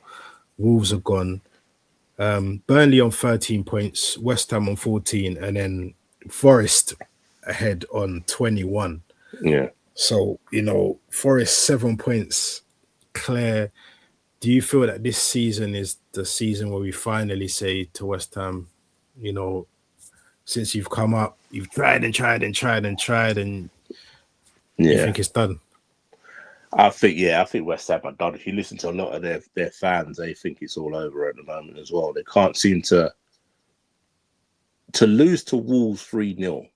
Wolves are gone. Burnley on 13 points, West Ham on 14, and then Forest ahead on 21. yeah. So, Forest 7 points clear. Do you feel that this season is the season where we finally say to West Ham, you know, since you've come up, you've tried and tried and tried and tried, and you Yeah. think it's done? I think West Ham are done. If you listen to a lot of their fans, they think it's all over at the moment as well. They can't seem to lose to Wolves 3-0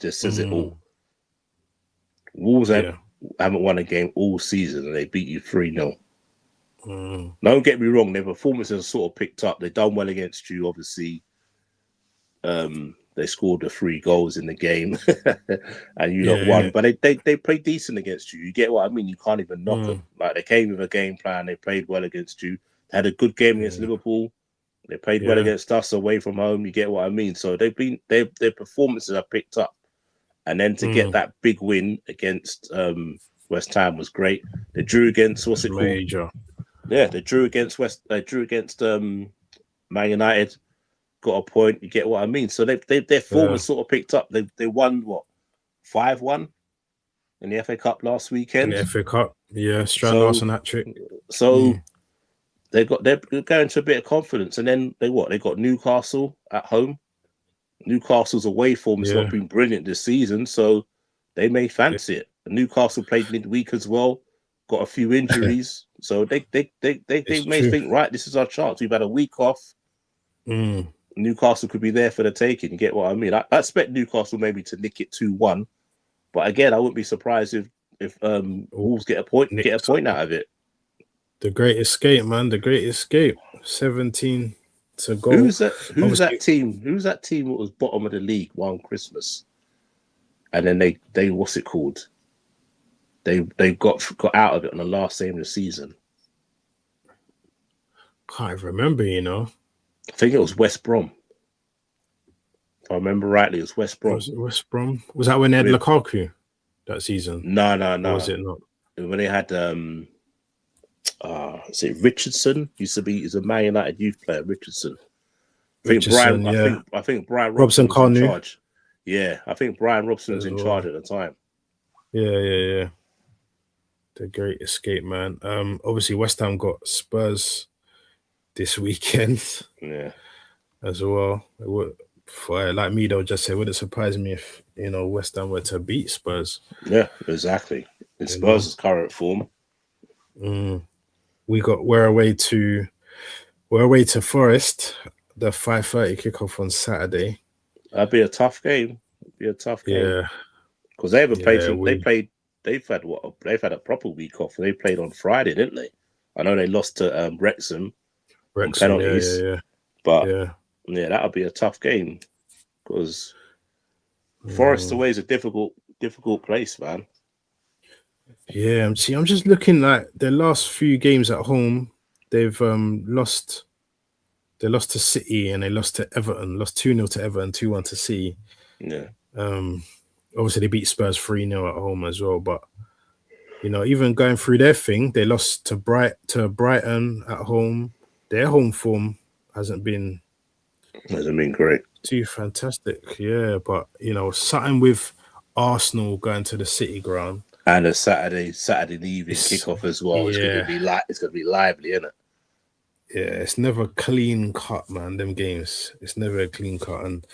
just says it all. Wolves Yeah. haven't won a game all season and they beat you 3-0. Mm, Don't get me wrong, their performances are sort of picked up. They've done well against you, obviously. They scored the 3 goals in the game and you lot yeah, won. yeah. But they played decent against you. You get what I mean? You can't even knock them. Like, they came with a game plan. They played well against you. They had a good game against Yeah, Liverpool. They played well yeah. against us away from home. You get what I mean? So their performances are picked up. And then to get that big win against West Ham was great. They drew against what's it called? Major. Yeah, they drew against They drew against Man United. Got a point. You get what I mean? So their form Yeah. was sort of picked up. They won what 5-1 in the FA Cup last In the weekend. FA Cup. Yeah, Strand So Larson hat trick. they're going to a bit of confidence. And then they got Newcastle at home. Newcastle's away form has not Yeah. been brilliant this season, so they may Yeah. fancy it. Newcastle played midweek as well, got a few injuries, so they It's may true. think, right, this is our chance. We've had a week off. Mm. Newcastle could be there for the taking. You get what I mean? I expect Newcastle maybe to nick it 2-1, but again, I wouldn't be surprised if Wolves get a point Nick, out of it. the Great Escape, man. The Great Escape. 17 to go. Who's that Obviously, team? Who's that team that was bottom of the league one Christmas, and then they what's it called? They got out of it on the last game of the season. can't remember, I think it was West Brom. If I remember rightly, it was West Brom. Was it West Brom? Was that when they had Lukaku that season? No. Or was it not? When they had is it Richardson? He's a Man United youth player, Richardson. Richardson, yeah. I think Brian Robson Robson was in Kanu charge. Yeah, I think Brian Robson was as in well. charge at the time. Yeah. The great escape, man. Obviously West Ham got Spurs this weekend Yeah, as well. It would, like me though, just say, wouldn't surprise me if West Ham were to beat Spurs. yeah, exactly. In You know, Spurs' current form, mm. We're away to Forest. The 5:30 kickoff on Saturday. that'd be a tough game. It'd be a tough game Yeah, because they haven't played. yeah, They we played. They've had a proper week off. They played on Friday, didn't they? I know they lost to Wrexham on Wrexham. penalties, Yeah, but yeah. yeah, that'll be a tough game because Forest Mm. away is a difficult place, man. Yeah, I'm just looking like their last few games at home. They've lost. They lost to City and they lost to Everton. Lost 2-0 to Everton, 2-1 to City. Yeah, Um, Obviously they beat Spurs 3-0 at home as well. But even going through their thing, they lost to Brighton at home. Their home form hasn't been hasn't been great. too fantastic. Yeah, but something with Arsenal going to the City ground. And a Saturday evening It's kickoff as well. yeah, It's gonna be lively, isn't it? yeah. It's never clean cut, man. Them games, it's never a clean cut. And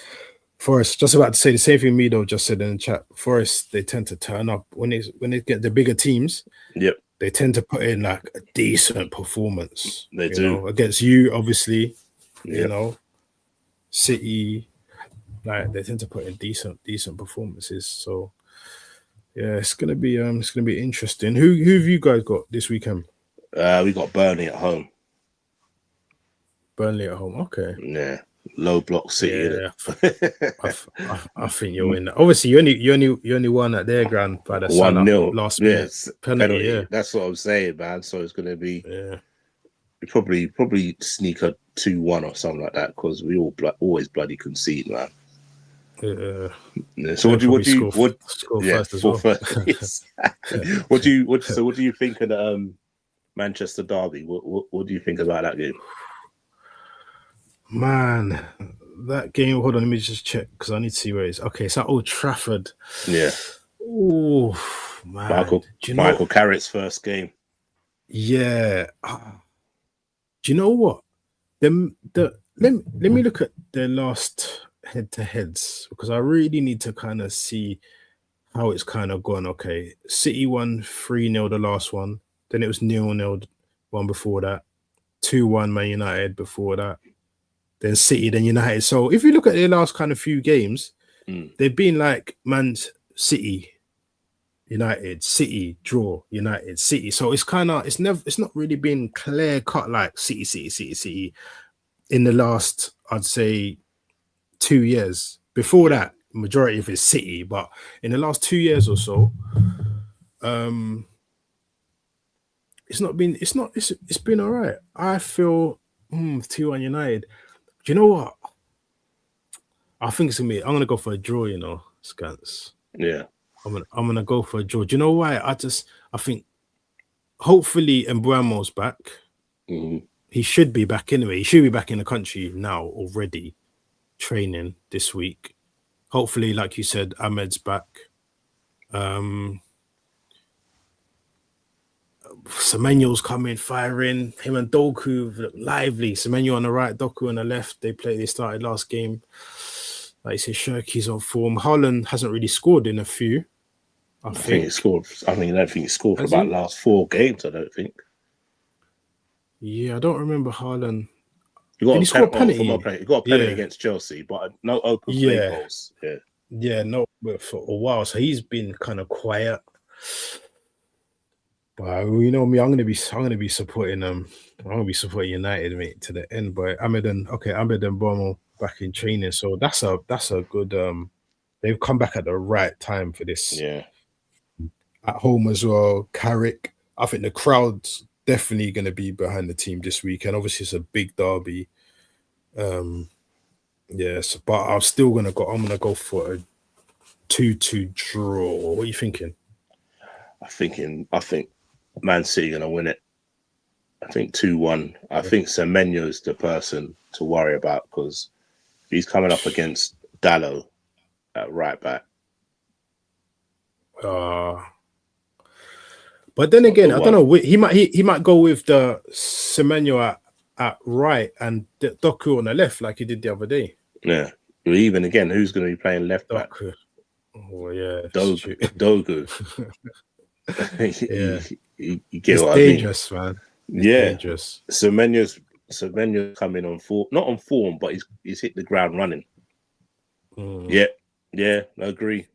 Forest, just about to say the same thing Mido just said in the chat. Forest, they tend to turn up when they get the bigger teams. Yep, They tend to put in like a decent performance. they do. Against you, obviously. Yep. City, like they tend to put in decent performances. So yeah, it's gonna be interesting. Who have you guys got this weekend? We got Burnley at home. Burnley at home. Okay. Yeah, low block City. Yeah, I think you'll win. Obviously, you only won at their ground by the Salah 1-0. last minute Yes, penalty. Yeah, That's what I'm saying, man. So it's gonna be yeah. probably sneak a 2-1 or something like that because we always bloody concede, man. Yeah. So what do you score yeah, first as well? Yes. What do you think of the Manchester derby? What do you think about that game? Man, that game. Hold on, let me just check because I need to see where it's. Okay, it's at Old Trafford. Yeah. Oh man, Michael Carrick's first game. Yeah. Do you know what? Let me look at their last head-to-heads because I really need to kind of see how it's kind of gone. Okay, City won 3-0 the last one. Then it was 0-0 one before that. 2-1 Man United before that. Then City, then United. So if you look at their last kind of few games, they've been like Man City, United, City, draw, United, City. So it's not really been clear cut like City in the last, I'd say, 2 years. Before that, majority of it's City, but in the last 2 years or so, it's been all right. I feel 2-1 United. Do you know what? I think it's I'm gonna go for a draw, Scans. Yeah. I'm gonna go for a draw. Do you know why? I think hopefully Mbuamo's back. Mm-hmm. He should be back anyway. He should be back in the country now already, training this week. Hopefully, like you said, Ahmed's back. Semenyo's coming, firing. Him and Doku look lively. Semenyo on the right, Doku on the left. They started last game. Like you said, Shirky's on form. Haaland hasn't really scored in a few. I think he scored. I don't think he scored for about last 4 games. I don't think. Yeah, I don't remember Haaland. Did he score a penalty? He got a penalty against Chelsea, but no open play goals. Yeah, no, but for a while. So he's been kind of quiet. But you know me, I'm gonna be supporting I'm gonna be supporting United, mate, to the end. But Ahmed and Bomo back in training, so that's a good. They've come back at the right time for this. Yeah, at home as well. Carrick, I think the crowd's definitely gonna be behind the team this weekend. Obviously, it's a big derby. Yes, but I'm gonna go for a 2-2 draw. What are you thinking? I think Man City gonna win it. I think 2-1. I think Semenyo is the person to worry about because He's coming up against Dallo at right back. But then again, The I don't one. know. He might go with the Semenyo at right and Doku on the left, like he did the other day. Yeah. Even again, who's going to be playing left back? Doku. Oh yeah, Dogu. Yeah, you get it's what dangerous, I mean? man. It's Yeah. dangerers. Semenyo's coming on form, not on form, but he's hit the ground running. Yeah, I agree.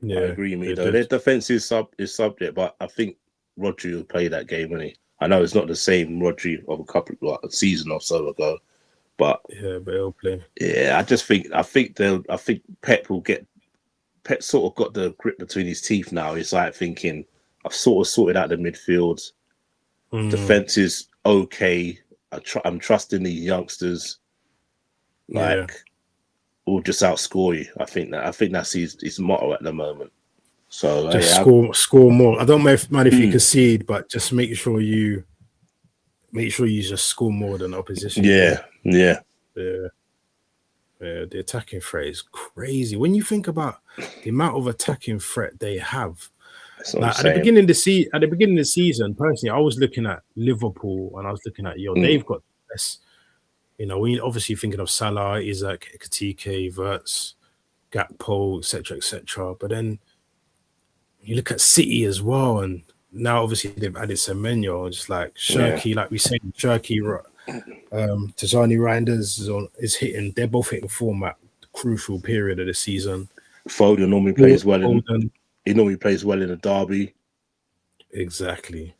Yeah, I agree, me though. Their defense is subject, but I think Rodri will play that game, won't he? I know it's not the same Rodri of a season or so ago, but but he'll play. Yeah, I think Pep will get. Pep sort of got the grip between his teeth now. He's like thinking, I've sort of sorted out the midfield. Defense is okay. I'm trusting these youngsters. We'll just outscore you. I think that's his motto at the moment. So just score more. I don't mind if you concede, but just make sure you just score more than opposition. Yeah. The attacking threat is crazy. When you think about the amount of attacking threat they have, like at the beginning of the season, personally, I was looking at Liverpool and I was looking at they've got this. You know, when you're obviously thinking of Salah, Isaac, Ekitike, Verts, Gakpo, etc. But then you look at City as well, and now obviously they've added Semenyo, just like Shirky, like we said, Shirky, Tazani Reinders is hitting. They're both hitting form at the crucial period of the season. Foden normally plays well. He normally plays well in a derby. Exactly.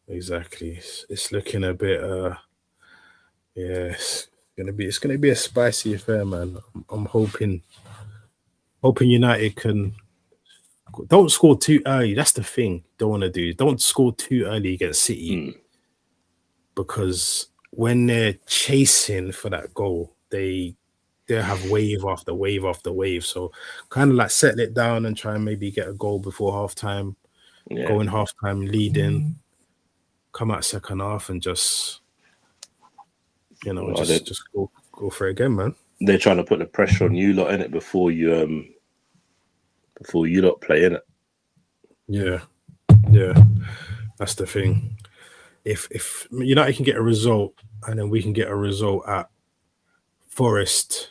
It's looking a bit. It's gonna be a spicy affair, man. I'm hoping United can. Don't score too early. That's the thing. Don't want to do. Don't score too early against City, because when they're chasing for that goal, they'll have wave after wave after wave. So kind of like settle it down and try and maybe get a goal before halftime. Go in halftime leading, come out second half and just just go for it again, man. They're trying to put the pressure on you lot in it before you lot play in it. Yeah, that's the thing. If United can get a result and then we can get a result at Forest,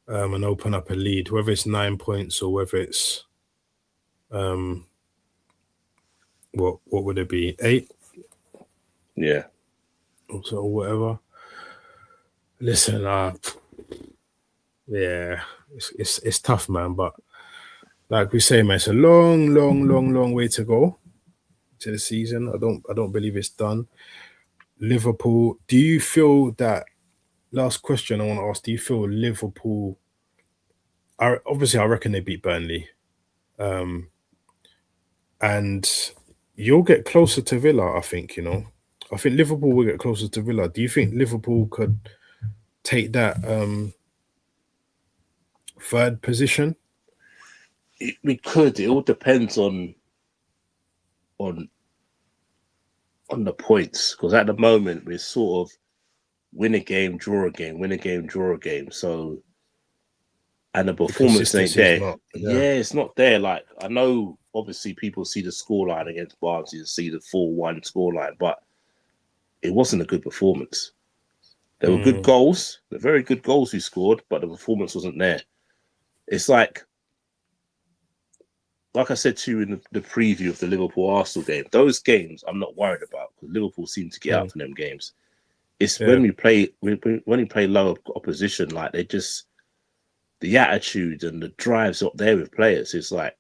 and open up a lead, whether it's 9 points or whether it's what would it be, 8? Yeah. So whatever. Listen, it's tough, man. But like we say, man, it's a long way to go to the season. I don't believe it's done. Liverpool, do you feel that? Last question I want to ask: do you feel Liverpool? I reckon they beat Burnley, and you'll get closer to Villa. I think I think Liverpool will get closer to Villa. Do you think Liverpool could take that third position? We could. It all depends on the points, because at the moment we're sort of win a game, draw a game, win a game, draw a game. So, and the performance ain't there. It's not there. Like, I know obviously people see the scoreline against Barnsley and see the 4-1 scoreline, but it wasn't a good performance. There were good goals, they're very good goals we scored, but the performance wasn't there. It's like I said to you in the preview of the Liverpool-Arsenal game, those games I'm not worried about, because Liverpool seem to get out from them games. It's when we play lower opposition, like the attitude and the drive's up there with players. It's like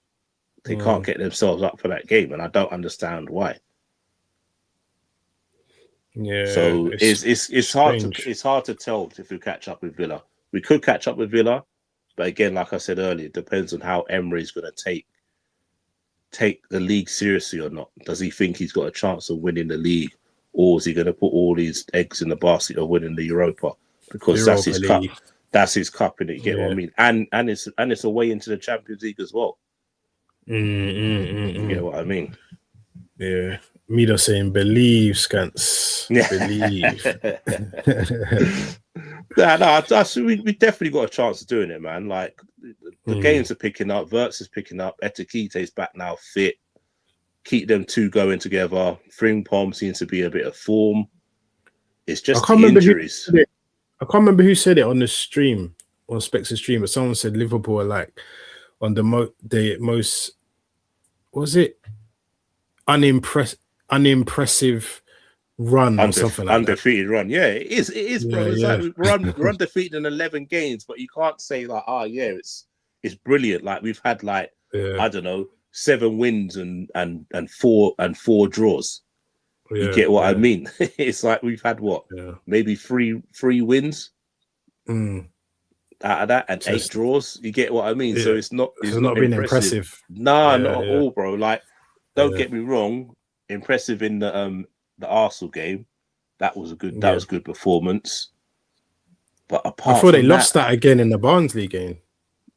they can't get themselves up for that game, and I don't understand why. Yeah. So it's hard to tell if we catch up with Villa. We could catch up with Villa, but again, like I said earlier, it depends on how Emery's going to take the league seriously or not. Does he think he's got a chance of winning the league, or is he going to put all his eggs in the basket of winning the Europa? Because that's his cup. That's his cup, and you get what I mean. And it's a way into the Champions League as well. You get what I mean? Yeah. Mido saying, believe, Scance. Believe. We definitely got a chance of doing it, man. Like the games are picking up, Verts is picking up, Etikite's back now, fit. Keep them two going together. Frimpong seems to be a bit of form. It's just the injuries. I can't remember who said it on the stream, on Specs' stream, but someone said Liverpool are like on the most, was it unimpressive run or something like undefeated run. Yeah, it is, bro. It's like we're undefeated in 11 games, but you can't say like, it's brilliant. Like we've had like I don't know, 7 wins and 4 draws. You get what I mean? It's like we've had maybe three wins out of that and 8 draws. You get what I mean? So it's not been impressive. Nah, not at all, bro. Like, don't get me wrong, impressive in the Arsenal game. That was a good performance. But apart, I thought they lost that again in the Barnsley game.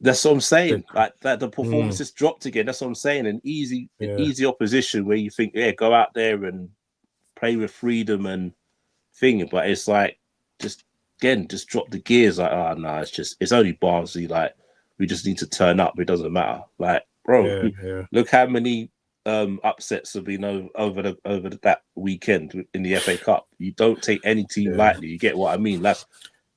That's what I'm saying. Like that, the performances dropped again. That's what I'm saying. An easy opposition where you think, go out there and play with freedom and thing. But it's like just drop the gears. Like, it's only Barnsley. Like we just need to turn up. It doesn't matter. Like, bro, look how many upsets have been over that weekend in the FA Cup. You don't take any team lightly. You get what I mean? That's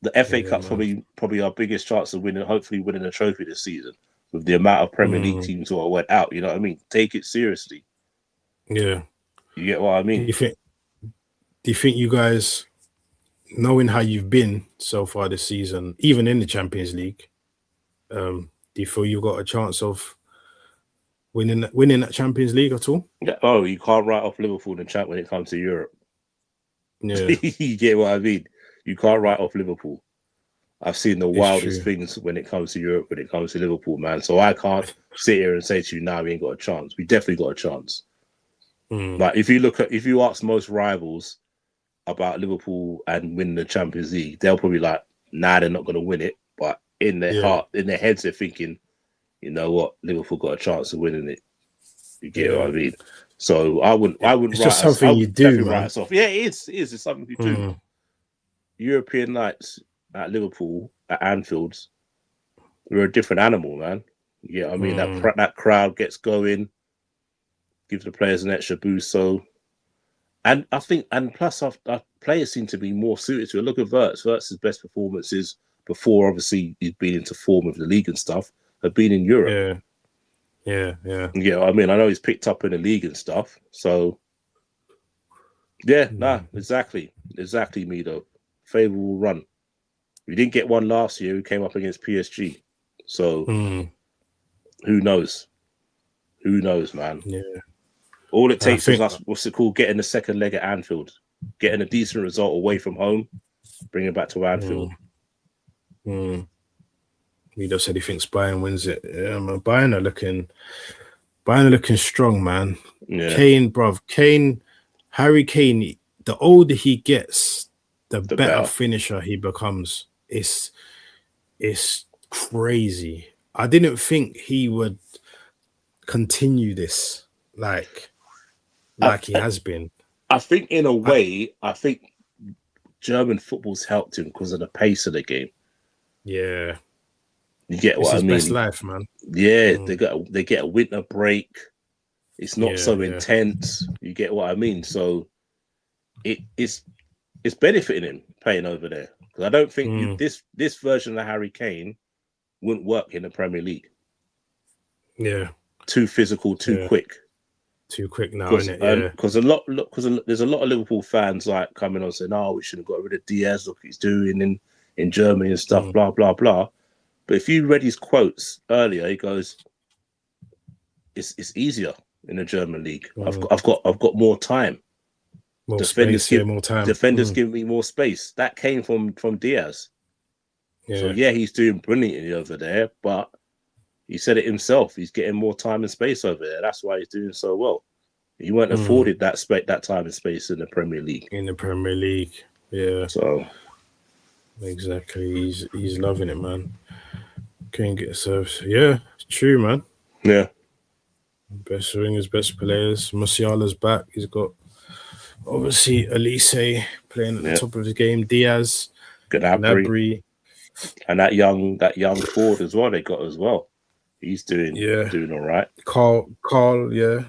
the FA Cup's probably our biggest chance of hopefully winning a trophy this season with the amount of Premier League teams who went out. You know what I mean? Take it seriously. Yeah. You get what I mean? Do you think you guys, knowing how you've been so far this season, even in the Champions League, do you feel you've got a chance of winning that Champions League at all? Yeah. Oh, you can't write off Liverpool and champ when it comes to Europe. Yeah. You get what I mean? You can't write off Liverpool. I've seen the wildest things when it comes to Europe, when it comes to Liverpool, man. So I can't sit here and say to you, we ain't got a chance. We definitely got a chance. Like if you ask most rivals about Liverpool and winning the Champions League, they'll probably like, they're not going to win it. But in their heart, in their heads, they're thinking, you know what, Liverpool got a chance of winning it. You get what I mean? So I wouldn't. It's just something you do, man. Write us off. Yeah, it is. It's something you do. European nights at Liverpool at Anfield's, we're a different animal, man. Yeah, I mean that crowd gets going, gives the players an extra boost. So, and I think, and plus our players seem to be more suited to it. Look at Verts. Verts' best performances before, obviously, he's been into form with the league and stuff, have been in Europe. Yeah. Yeah, I mean, I know he's picked up in the league and stuff. So, exactly, Mido. Favorable run. We didn't get one last year. We came up against PSG. So, who knows? Who knows, man? Yeah. All it takes is us, getting the second leg at Anfield, getting a decent result away from home, bring it back to Anfield. Mido said he thinks Bayern wins it. Yeah, man. Bayern are looking strong, man. Yeah. Harry Kane, the older he gets, the better finisher he becomes. It's crazy. I didn't think he would continue this like he has been. I think in a way, German football's helped him because of the pace of the game. Yeah. You get what I mean? Best life, man. Yeah, they get a winter break. It's not so intense. You get what I mean? So it's benefiting him playing over there. Because I don't think this version of Harry Kane wouldn't work in the Premier League. Yeah. Too physical, too quick. Too quick now, isn't it? Yeah. Because there's a lot of Liverpool fans like coming on saying, we should have got rid of Diaz, look what he's doing in Germany and stuff, blah, blah, blah. But if you read his quotes earlier, he goes, it's easier in the German league. I've got more time. Defenders give me more space. That came from Diaz. Yeah. So he's doing brilliantly over there, but he said it himself. He's getting more time and space over there. That's why he's doing so well. He weren't afforded that time and space in the Premier League. Yeah. So exactly, he's loving it, man. Can't get served. Yeah, it's true, man. Yeah. Best wingers, best players. Musiala's back. He's got Obviously, Elise playing at the Yeah, top of his game. Diaz, Gnabry, Gnabry, and that young forward as well. They got as well. He's doing yeah. all right. Carl, yeah.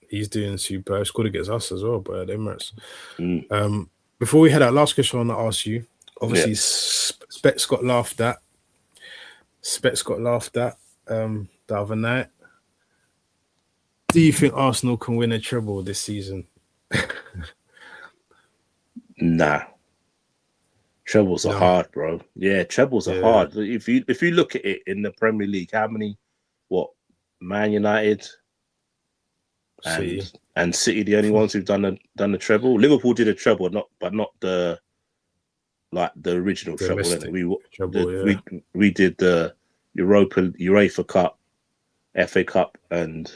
He's doing super. Scored against us as well, but Emirates. Mm, Before we head out, last question I want to ask you. yeah. Obviously, Specs got laughed at. The other night. Do you think Arsenal can win a treble this season? Nah, trebles are No. hard, bro. Yeah, trebles are Yeah. hard. If you look at it in the Premier League, how many? What? Man United and See. City, the only ones who've done the treble. Liverpool did a treble, not the original treble. Didn't Domestic we? treble, yeah. We did the UEFA Cup, FA Cup, and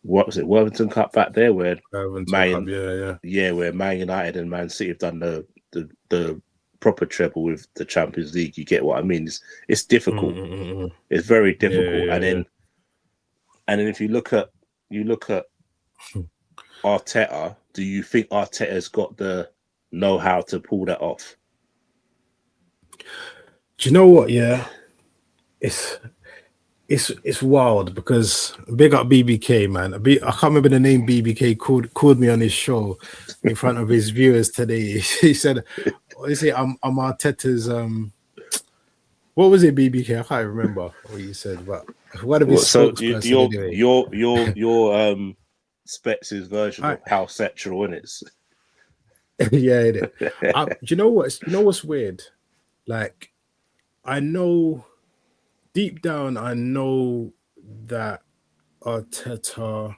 what was it? Worthington Cup back there, where Cup, yeah. where Man United and Man City have done the proper treble with the Champions League. You get what I mean? It's difficult. Mm-mm-mm. It's very Yeah, difficult. yeah, yeah. And then if you look at Arteta, do you think Arteta's got the know-how to pull that off? Do you know what? Yeah, it's it's wild because big up BBK, man. I can't remember the name. BBK called me on his show in front of his viewers today. He said, "What is it? I'm Arteta's what was it, BBK? I can't remember what you said, but one of his So spokesperson anyway." your Specs' version I, of how sexual in it. yeah, it is. Do you know what? You know what's weird? Like, I know deep down, I know that Arteta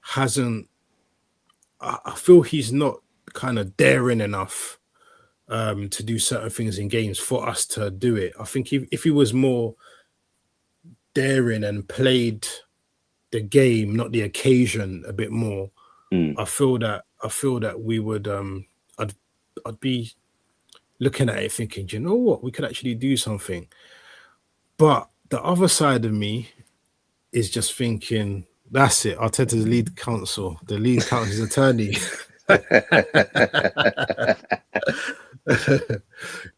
hasn't. I feel he's not kind of daring enough to do certain things in games for us to do it. I think if he was more daring and played the game, not the occasion, a bit more, Mm. I feel that we would I'd be looking at it thinking, do you know what, we could actually do something. But the other side of me is just thinking, that's it. Arteta's lead counsel, the lead counsel's attorney.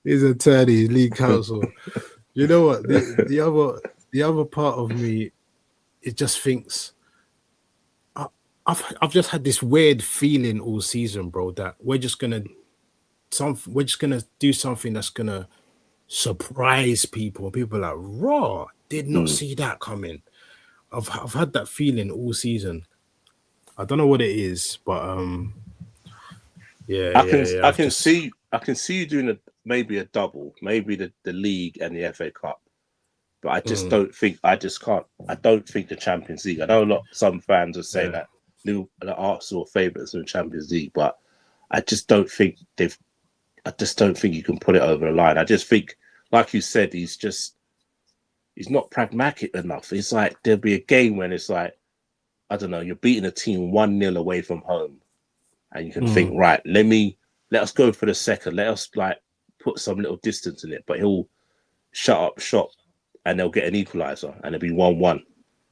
His attorney, lead counsel. You know what? The other part of me, it just thinks I've just had this weird feeling all season, bro, that we're just gonna do something that's gonna surprise people. People are like, raw, did not Mm. see that coming. I've had that feeling all season. I don't know what it is, but yeah, yeah. I've just I can see you doing maybe a double, maybe the league and the FA Cup. But I just mm, don't think I don't think the Champions League. I know some fans are saying yeah. that Arsenal are favourites in the Champions League, but I just don't think you can put it over the line. I just think, like you said, he's not pragmatic enough. It's like there'll be a game when it's like, I don't know, you're beating a team 1-0 away from home, and you can think, Mm, right, let us go for the second. Let us like put some little distance in it. But he'll shut up shop, and they'll get an equaliser, and it'll be 1-1.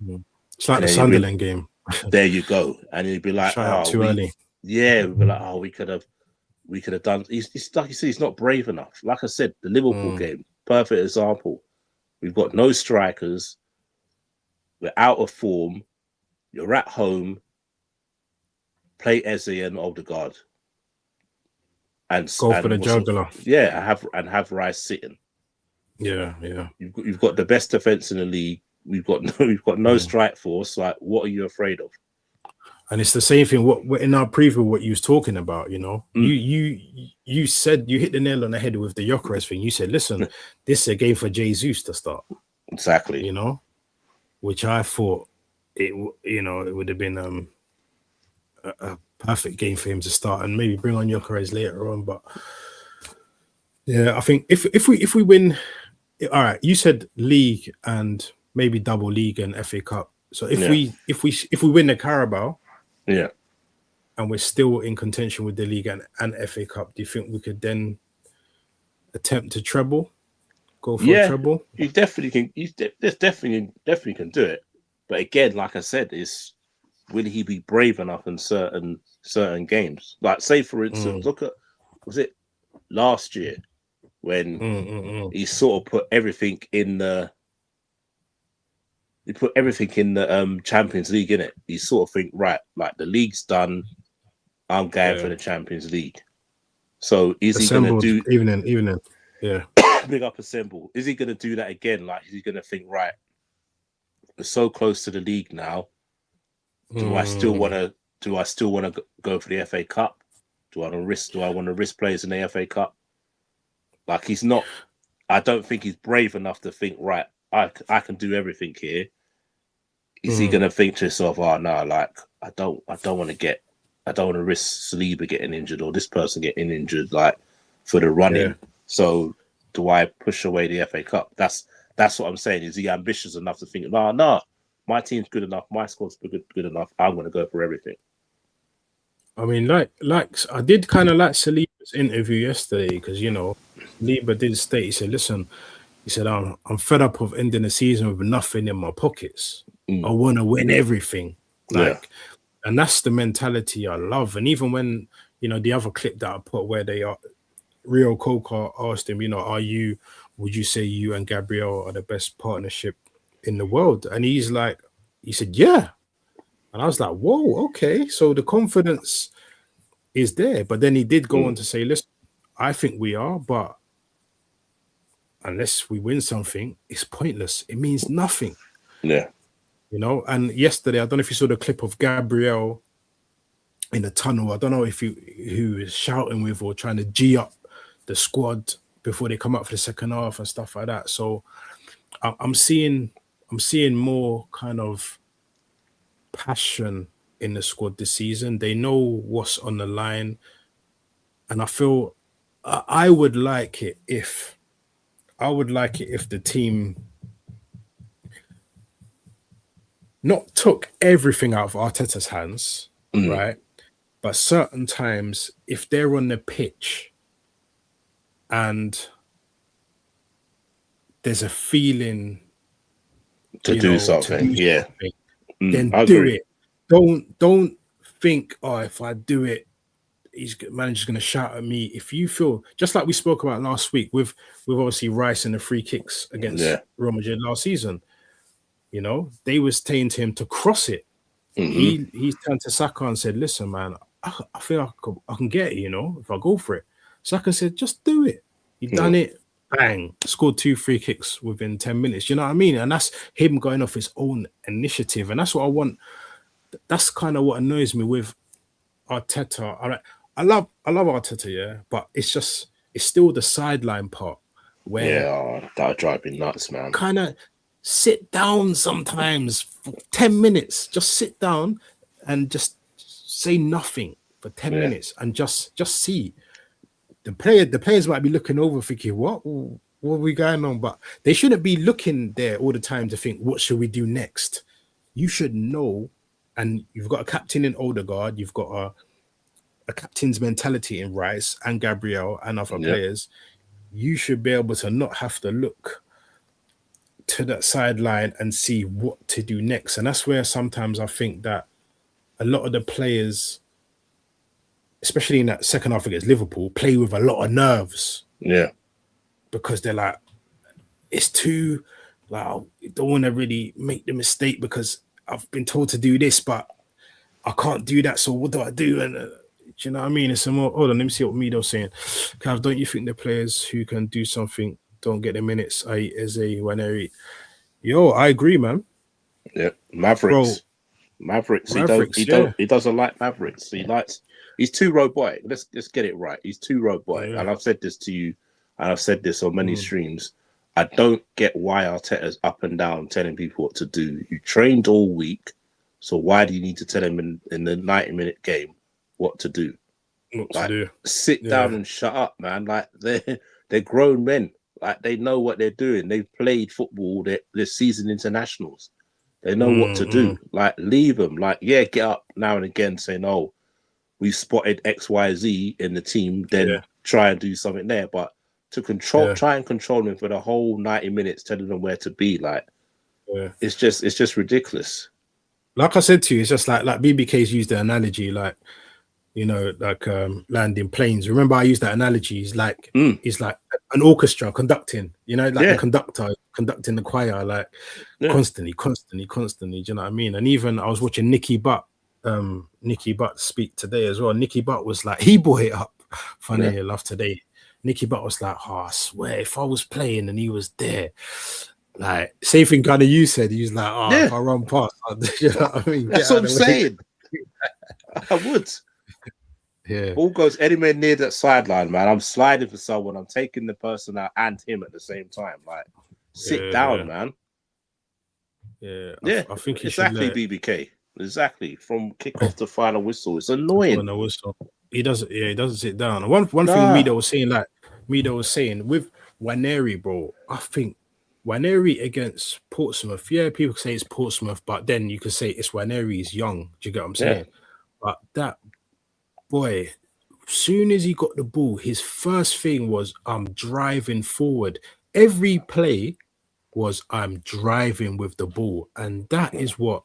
mm. It's like And the then he'll be, Sunderland game. there you go. And he'll be like, Shut up too early. we'll be like, oh, we could have done. He's like you said, he's not brave enough. Like I said, the Liverpool Mm, game, perfect example. We've got no strikers. We're out of form. You're at home. Play Eze and Odegaard, go for the what's jugular. have Rice sitting. Yeah, yeah. You've got the best defense in the league. We've got no Mm. strike force. Like, what are you afraid of? And it's the same thing. What in our preview, what you was talking about, Mm. you said you hit the nail on the head with the Gyökeres thing. You said, listen, this is a game for Jesus to start. Exactly. Which I thought it would have been a perfect game for him to start, and maybe bring on Gyökeres later on. But yeah, I think if we win, all right. You said league and maybe double league and FA Cup. So if Yeah. we win the Carabao, Yeah. and we're still in contention with the league and FA Cup, do you think we could then attempt to treble, go for a Yeah. treble? You definitely can. Definitely can do it. But again, like I said, will he be brave enough in certain games? Like, say for instance, look at, was it last year when he sort of put everything in the Champions League, in it. He sort of think, right, like the league's done, I'm going for the Champions League. So is he gonna do evening? Yeah. Big up Assemble? Is he gonna do that again? Like, is he gonna think, right, we're so close to the league now? Do I still wanna go for the FA Cup? Do I want to risk players in the FA Cup? Like, he's not. I don't think he's brave enough to think, right, I can do everything here. Is he gonna think to himself, oh no, like I don't want to risk Saliba getting injured or this person getting injured, like, for the running. Yeah. So do I push away the FA Cup? That's what I'm saying. Is he ambitious enough to think, no, my team's good enough, my squad's good enough, I'm gonna go for everything. I mean, like I did kind of like Saliba's interview yesterday, because Saliba did state, he said, listen, he said, I'm fed up of ending the season with nothing in my pockets. I want to win everything. And that's the mentality I love. And even when, the other clip that I put where Rio Coca asked him, would you say you and Gabriel are the best partnership in the world? And he said, yeah. And I was like, whoa, okay. So the confidence is there. But then he did go on to say, listen, I think we are, but unless we win something, it's pointless. It means nothing. Yeah. And yesterday, I don't know if you saw the clip of Gabriel in the tunnel. I don't know if who is shouting with or trying to G up the squad before they come up for the second half and stuff like that. So I'm seeing more kind of passion in the squad this season. They know what's on the line, and I feel I would like it if the team not took everything out of Arteta's hands, right? But certain times, if they're on the pitch and there's a feeling to do something, then do it. Don't think, oh, if I do it, manager's going to shout at me. If you feel, just like we spoke about last week with obviously Rice and the free kicks against Real Madrid last season, they was saying to him to cross it. He turned to Saka and said, listen, man, I feel I can get it, if I go for it. Saka said, just do it. He done it, bang, scored 2 free kicks within 10 minutes. You know what I mean? And that's him going off his own initiative. And that's what I want. That's kind of what annoys me with Arteta. I love Arteta, yeah, but it's still the sideline part where that'll drive me nuts, man. Kind of sit down sometimes for 10 minutes. Just sit down and just say nothing for 10 minutes and just see. The players might be looking over thinking, what are we going on? But they shouldn't be looking there all the time to think, what should we do next? You should know, and you've got a captain in Odegaard, you've got a captain's mentality in Rice and Gabriel and other players. You should be able to not have to look to that sideline and see what to do next. And that's where sometimes I think that a lot of the players, especially in that second half against Liverpool, play with a lot of nerves. Yeah. Because they're like, it's too, like, I don't want to really make the mistake because I've been told to do this, but I can't do that. So what do I do? And do you know what I mean? It's some more, hold on, let me see what Mido's saying. Cav, don't you think the players who can do something don't get the minutes? Eze, Waneri. Yo, I agree, man. Yeah, Mavericks. He doesn't like Mavericks. He's too robotic. Let's get it right. He's too robotic. Yeah. And I've said this to you, and I've said this on many streams. I don't get why Arteta's up and down telling people what to do. You trained all week, so why do you need to tell him in the 90-minute game what to do? Sit down and shut up, man. Like, they're grown men. Like, they know what they're doing. They've played football. They're seasoned internationals. They know what to do. Like, leave them. Like, get up now and again saying, oh, we spotted XYZ in the team, then try and do something there. But to try and control them for the whole 90 minutes, telling them where to be, like, it's just ridiculous. like I said to you, it's just like BBK's used the analogy, like, you know, like landing planes. Remember, I used that analogy. He's like an orchestra conducting, you know, like the Yeah, conductor conducting the choir, like yeah, constantly. Do you know what I mean? And even I was watching Nicky Butt speak today as well. Nicky Butt was like, he brought it up, yeah. funny enough, today. Nicky Butt was like, oh, I swear, if I was playing and he was there, like, same thing kind of you said. He was like, oh, Yeah. if I run past, you know what I mean? Get That's what out I'm of the way. saying. I would. Yeah. Ball goes anywhere near that sideline, man. I'm sliding for someone. I'm taking the person out and him at the same time. Like, sit down, Yeah. man. Yeah. Yeah, I think you should exactly, let BBK. Exactly. From kickoff to final whistle. It's when annoying. I whistle. He doesn't. Yeah, he doesn't sit down. One thing Nah. Mido was saying with Waneri, bro. I think Waneri against Portsmouth. Yeah, people say it's Portsmouth, but then you could say it's Waneri. He's young. Do you get what I'm Yeah. saying? But that boy, soon as he got the ball, his first thing was, I'm driving forward. Every play was, I'm driving with the ball, and that is what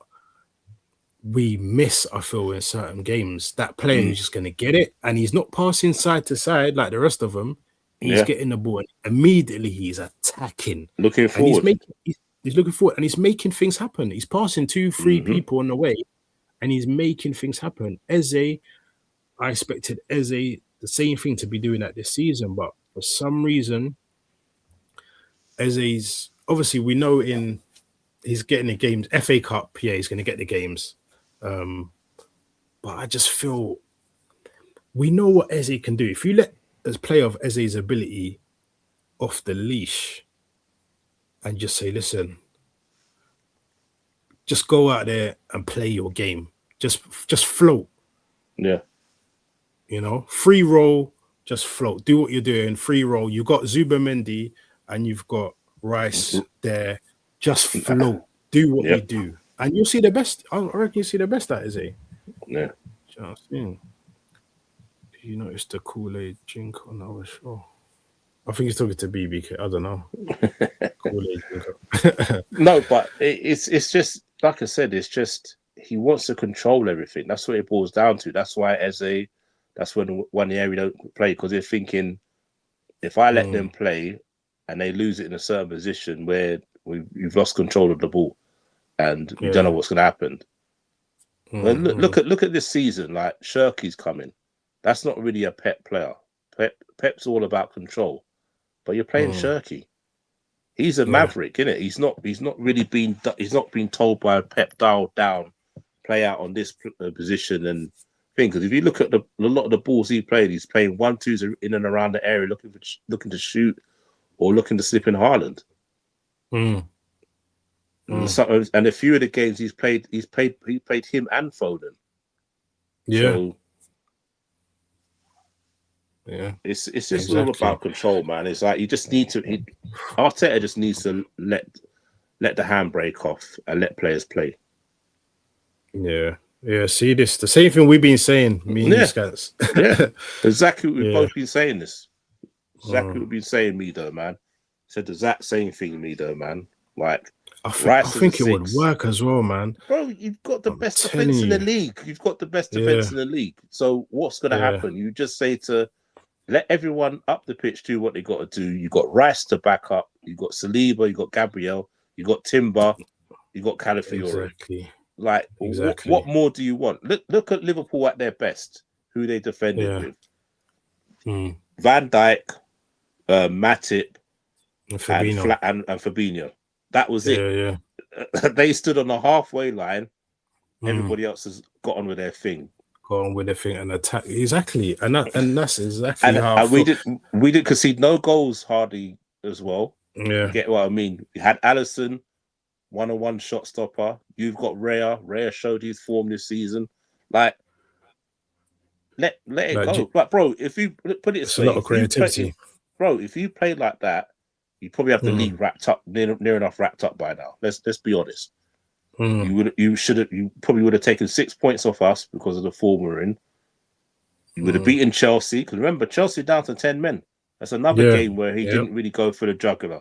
we miss, I feel, in certain games. That player Mm. who's just going to get it, and he's not passing side to side like the rest of them. He's Yeah. getting the ball, and immediately he's attacking, Looking and forward. he's looking forward, and he's making things happen. He's passing 2-3 Mm-hmm. people on the way, and he's making things happen. Eze, I expected Eze the same thing to be doing that this season, but for some reason, Eze's obviously, we know he's getting the games. FA Cup, yeah, he's going to get the games. But I just feel we know what Eze can do. If you let us play of Eze's ability off the leash and just say, listen, just go out there and play your game. Just float, Yeah. you know, free roll, just float. Do what you're doing, free roll. You got Zubamendi and you've got Rice there. Just float. Do what you Yep. do. And you'll see the best. I reckon you see the best at Eze. Yeah. Just saying. You noticed the Kool-Aid drink on our show. I think he's talking to BBK. I don't know. Kool-Aid drinker. No, but it's just like I said. It's just he wants to control everything. That's what it boils down to. That's why that's when one area don't play because they're thinking if I let them play and they lose it in a certain position where we've lost control of the ball and we don't know what's going to happen. Well, look at this season. Like Shirky's coming. That's not really a Pep player. Pep's all about control, but you're playing Shirky. He's a maverick, isn't it? He's not really been. He's not been told by Pep dial down, play out on this position and thing. Because if you look at a lot of the balls he played, he's playing 1-2s in and around the area, looking to shoot or looking to slip in Haaland. And a few of the games he played him and Foden. Yeah. So, yeah. It's just all about control, man. It's like you just need to. Arteta just needs to let the handbrake off and let players play. Yeah. Yeah. See this, the same thing we've been saying, me and you guys. Yeah. Exactly what we've both been saying this. Exactly what we've been saying, me though, man. Said the exact same thing, me though, man. Like I think it would work as well, man. Bro, you've got the best defense in the league. You've got the best defense in the league. So what's gonna happen? You just say to let everyone up the pitch do what they got to do. You got Rice to back up. You got Saliba. You got Gabriel. You got Timber. You got Calafiore. Exactly. Like, what more do you want? Look at Liverpool at their best. Who they defended with: Van Dijk, Matip, and Fabinho. That was it. Yeah. They stood on the halfway line. Everybody else has got on with their thing. Go on with everything and attack exactly, and that's exactly how. And we didn't concede no goals hardly as well. Yeah, you get what I mean. We had Allison, 1-on-1 shot stopper. You've got Raya. Raya showed his form this season. Like, let it go. Like, bro, if you put it this way, a lot of creativity, bro. If you play like that, you probably have the league wrapped up near enough wrapped up by now. Let's be honest. You probably would have taken 6 points off us because of the form we're in. You would have beaten Chelsea because remember Chelsea down to 10 men. That's another game where he didn't really go for the jugular.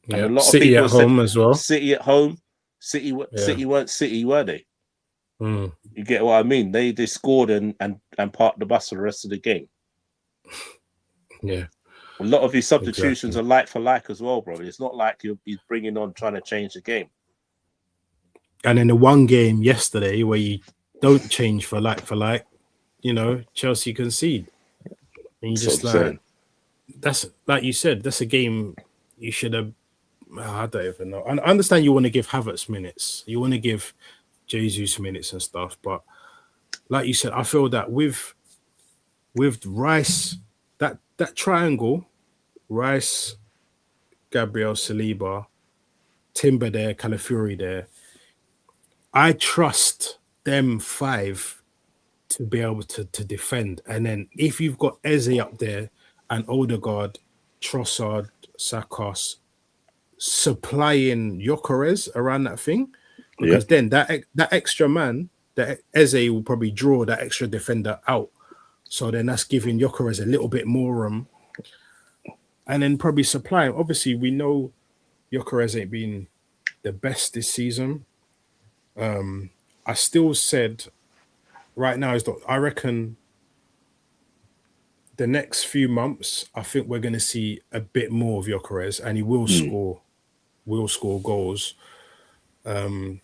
And a lot City of people at home as well. City at home, City weren't City, were they? Mm. You get what I mean? They scored and parked the bus for the rest of the game. Yeah. A lot of these substitutions Exactly. are like for like as well, bro. It's not like he's bringing on trying to change the game. And then the one game yesterday where you don't change for like, Chelsea concede. And you just like, that's like you said, that's a game you should have. I don't even know. I understand you want to give Havertz minutes, you want to give Jesus minutes and stuff, but like you said, I feel that with Rice, that triangle, Rice, Gabriel, Saliba, Timber there, Calafiori there, I trust them five to be able to defend. And then if you've got Eze up there and Odegaard, Trossard, Sakos supplying Gyökeres around that thing, because then that extra man, that Eze will probably draw that extra defender out. So then that's giving Gyökeres a little bit more room. And then probably supplying. Obviously, we know Gyökeres ain't been the best this season. I still said right now is that I reckon the next few months, I think we're going to see a bit more of Gyökeres, and he will score goals. But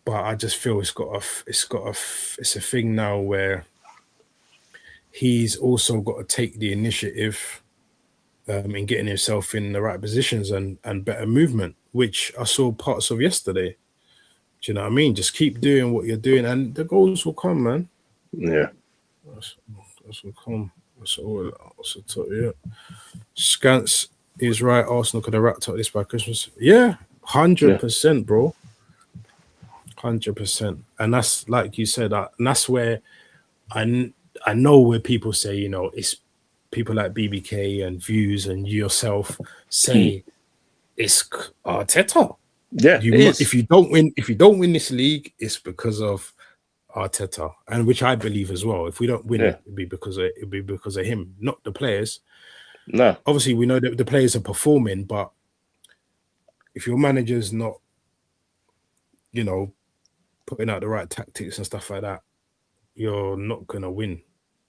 I just feel it's a thing now where he's also got to take the initiative in getting himself in the right positions and better movement, which I saw parts of yesterday. Do you know what I mean? Just keep doing what you're doing, and the goals will come, man. Yeah, that's will come. That's all. Yeah. Scance is right. Arsenal could have wrapped up this by Christmas. Yeah, 100%, bro. 100%, and that's like you said. And that's where I know where people say, it's people like BBK and Views and yourself say it's Arteta. Yeah, if you don't win this league, it's because of Arteta, and which I believe as well. If we don't win it, it'd be because of him, not the players. No, obviously we know that the players are performing, but if your manager's not, putting out the right tactics and stuff like that, you're not gonna win.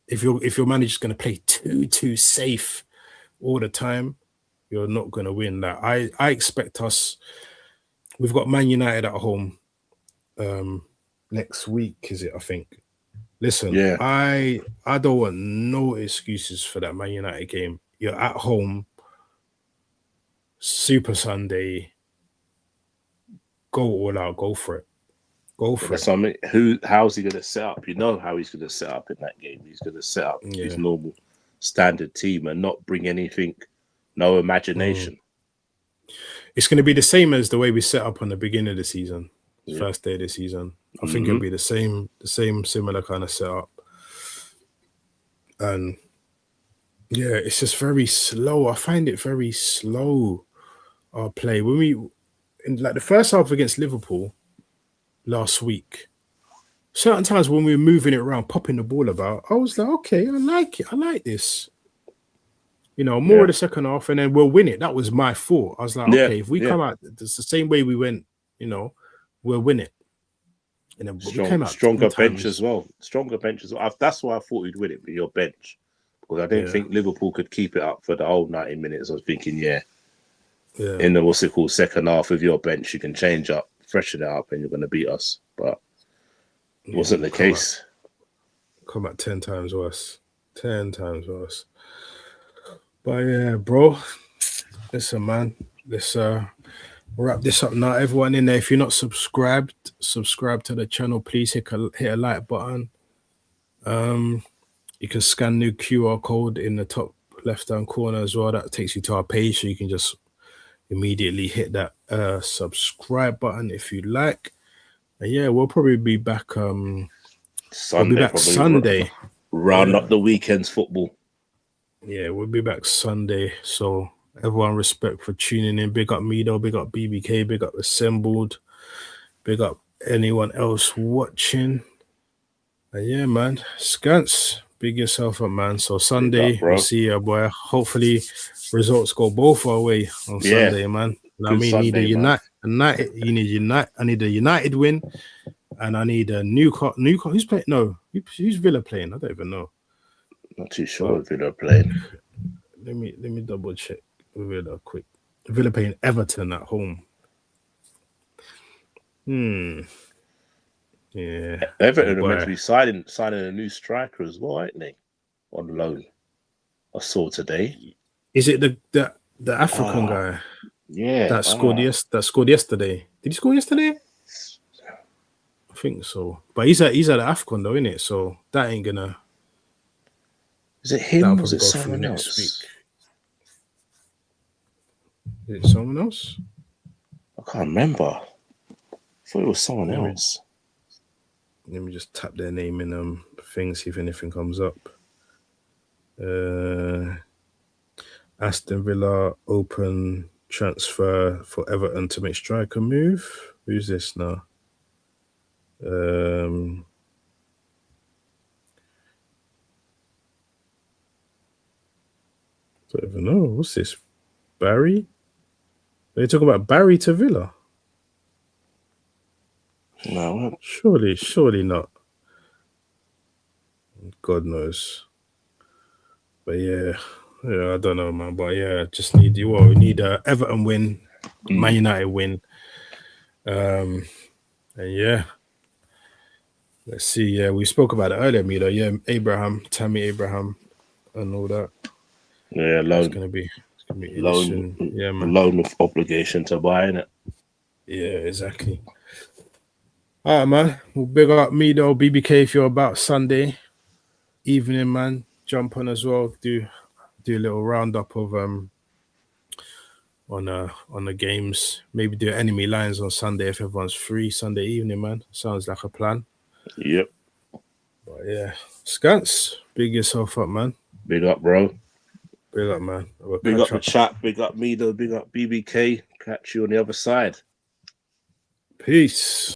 If your manager's gonna play too safe all the time, you're not gonna win. That I expect us. We've got Man United at home next week, is it? I think. Listen, I don't want no excuses for that Man United game. You're at home, Super Sunday. Go all out, go for it. Go for it. How's he gonna set up? You know how he's gonna set up in that game. He's gonna set up his normal standard team and not bring anything, no imagination. It's going to be the same as the way we set up on the beginning of the season, first day of the season. I think it'll be the same similar kind of setup. And yeah, it's just very slow. I find it very slow, our play. When in the first half against Liverpool last week, certain times when we were moving it around, popping the ball about, I was like, okay, I like it. I like this. More of the second half, and then we'll win it. That was my thought. I was like, okay, if we come out, it's the same way we went, we'll win it. And then we came out stronger bench as well. Stronger bench as well. That's why I thought we'd win it with your bench. Because I didn't think Liverpool could keep it up for the whole 90 minutes. I was thinking, in the second half of your bench, you can change up, freshen it up, and you're going to beat us. But it wasn't the case. Come out 10 times worse. 10 times worse. But yeah, bro, listen, man, let's wrap this up now. Everyone in there, if you're not subscribed, subscribe to the channel. Please hit a like button. You can scan the QR code in the top left-hand corner as well. That takes you to our page, so you can just immediately hit that subscribe button if you like. And yeah, we'll probably be back Sunday. Round up the weekend's football. Yeah, we'll be back Sunday. So everyone, respect for tuning in. Big up Mido, big up BBK, big up Assembled, big up anyone else watching. And yeah, man, Scance, big yourself up, man. So Sunday, we'll see you, boy. Hopefully results go both our way on Sunday, man. I mean, Sunday, United. You need United. I need a United win, and I need a Newcastle. Who's playing? No, who's Villa playing? I don't even know. Not too sure if Villa are playing. Let me double check Villa quick. Villa playing Everton at home. Yeah. Everton are meant to be signing a new striker as well, ain't they? On loan. I saw today. Is it the African guy? Yeah. That scored yesterday. Did he score yesterday? I think so. But he's at the AFCON though, isn't it? So that ain't gonna. Is it him or is it someone else? Is it someone else? I can't remember. I thought it was someone else. Let me just tap their name in things, see if anything comes up. Aston Villa open transfer for Everton to make striker move. Who's this now? Don't even know. What's this? Barry? Are they talking about Barry to Villa? No. Surely not. God knows. But yeah, I don't know, man. But yeah, just need we need a Everton win, Man United win. And yeah. Let's see. Yeah, we spoke about it earlier, Milo. Yeah, Tammy Abraham, and all that. Yeah, loan. It's gonna be loan. Yeah, man. Loan with obligation to buy, innit? Yeah, exactly. All right, man. Well, big up me though, BBK. If you're about Sunday evening, man, jump on as well. Do a little roundup of on the games. Maybe do enemy lines on Sunday if everyone's free. Sunday evening, man. Sounds like a plan. Yep. But yeah, Scants, big yourself up, man. Big up, bro. Big up, man. Big up the chat. Big up me though. Big up BBK. Catch you on the other side. Peace.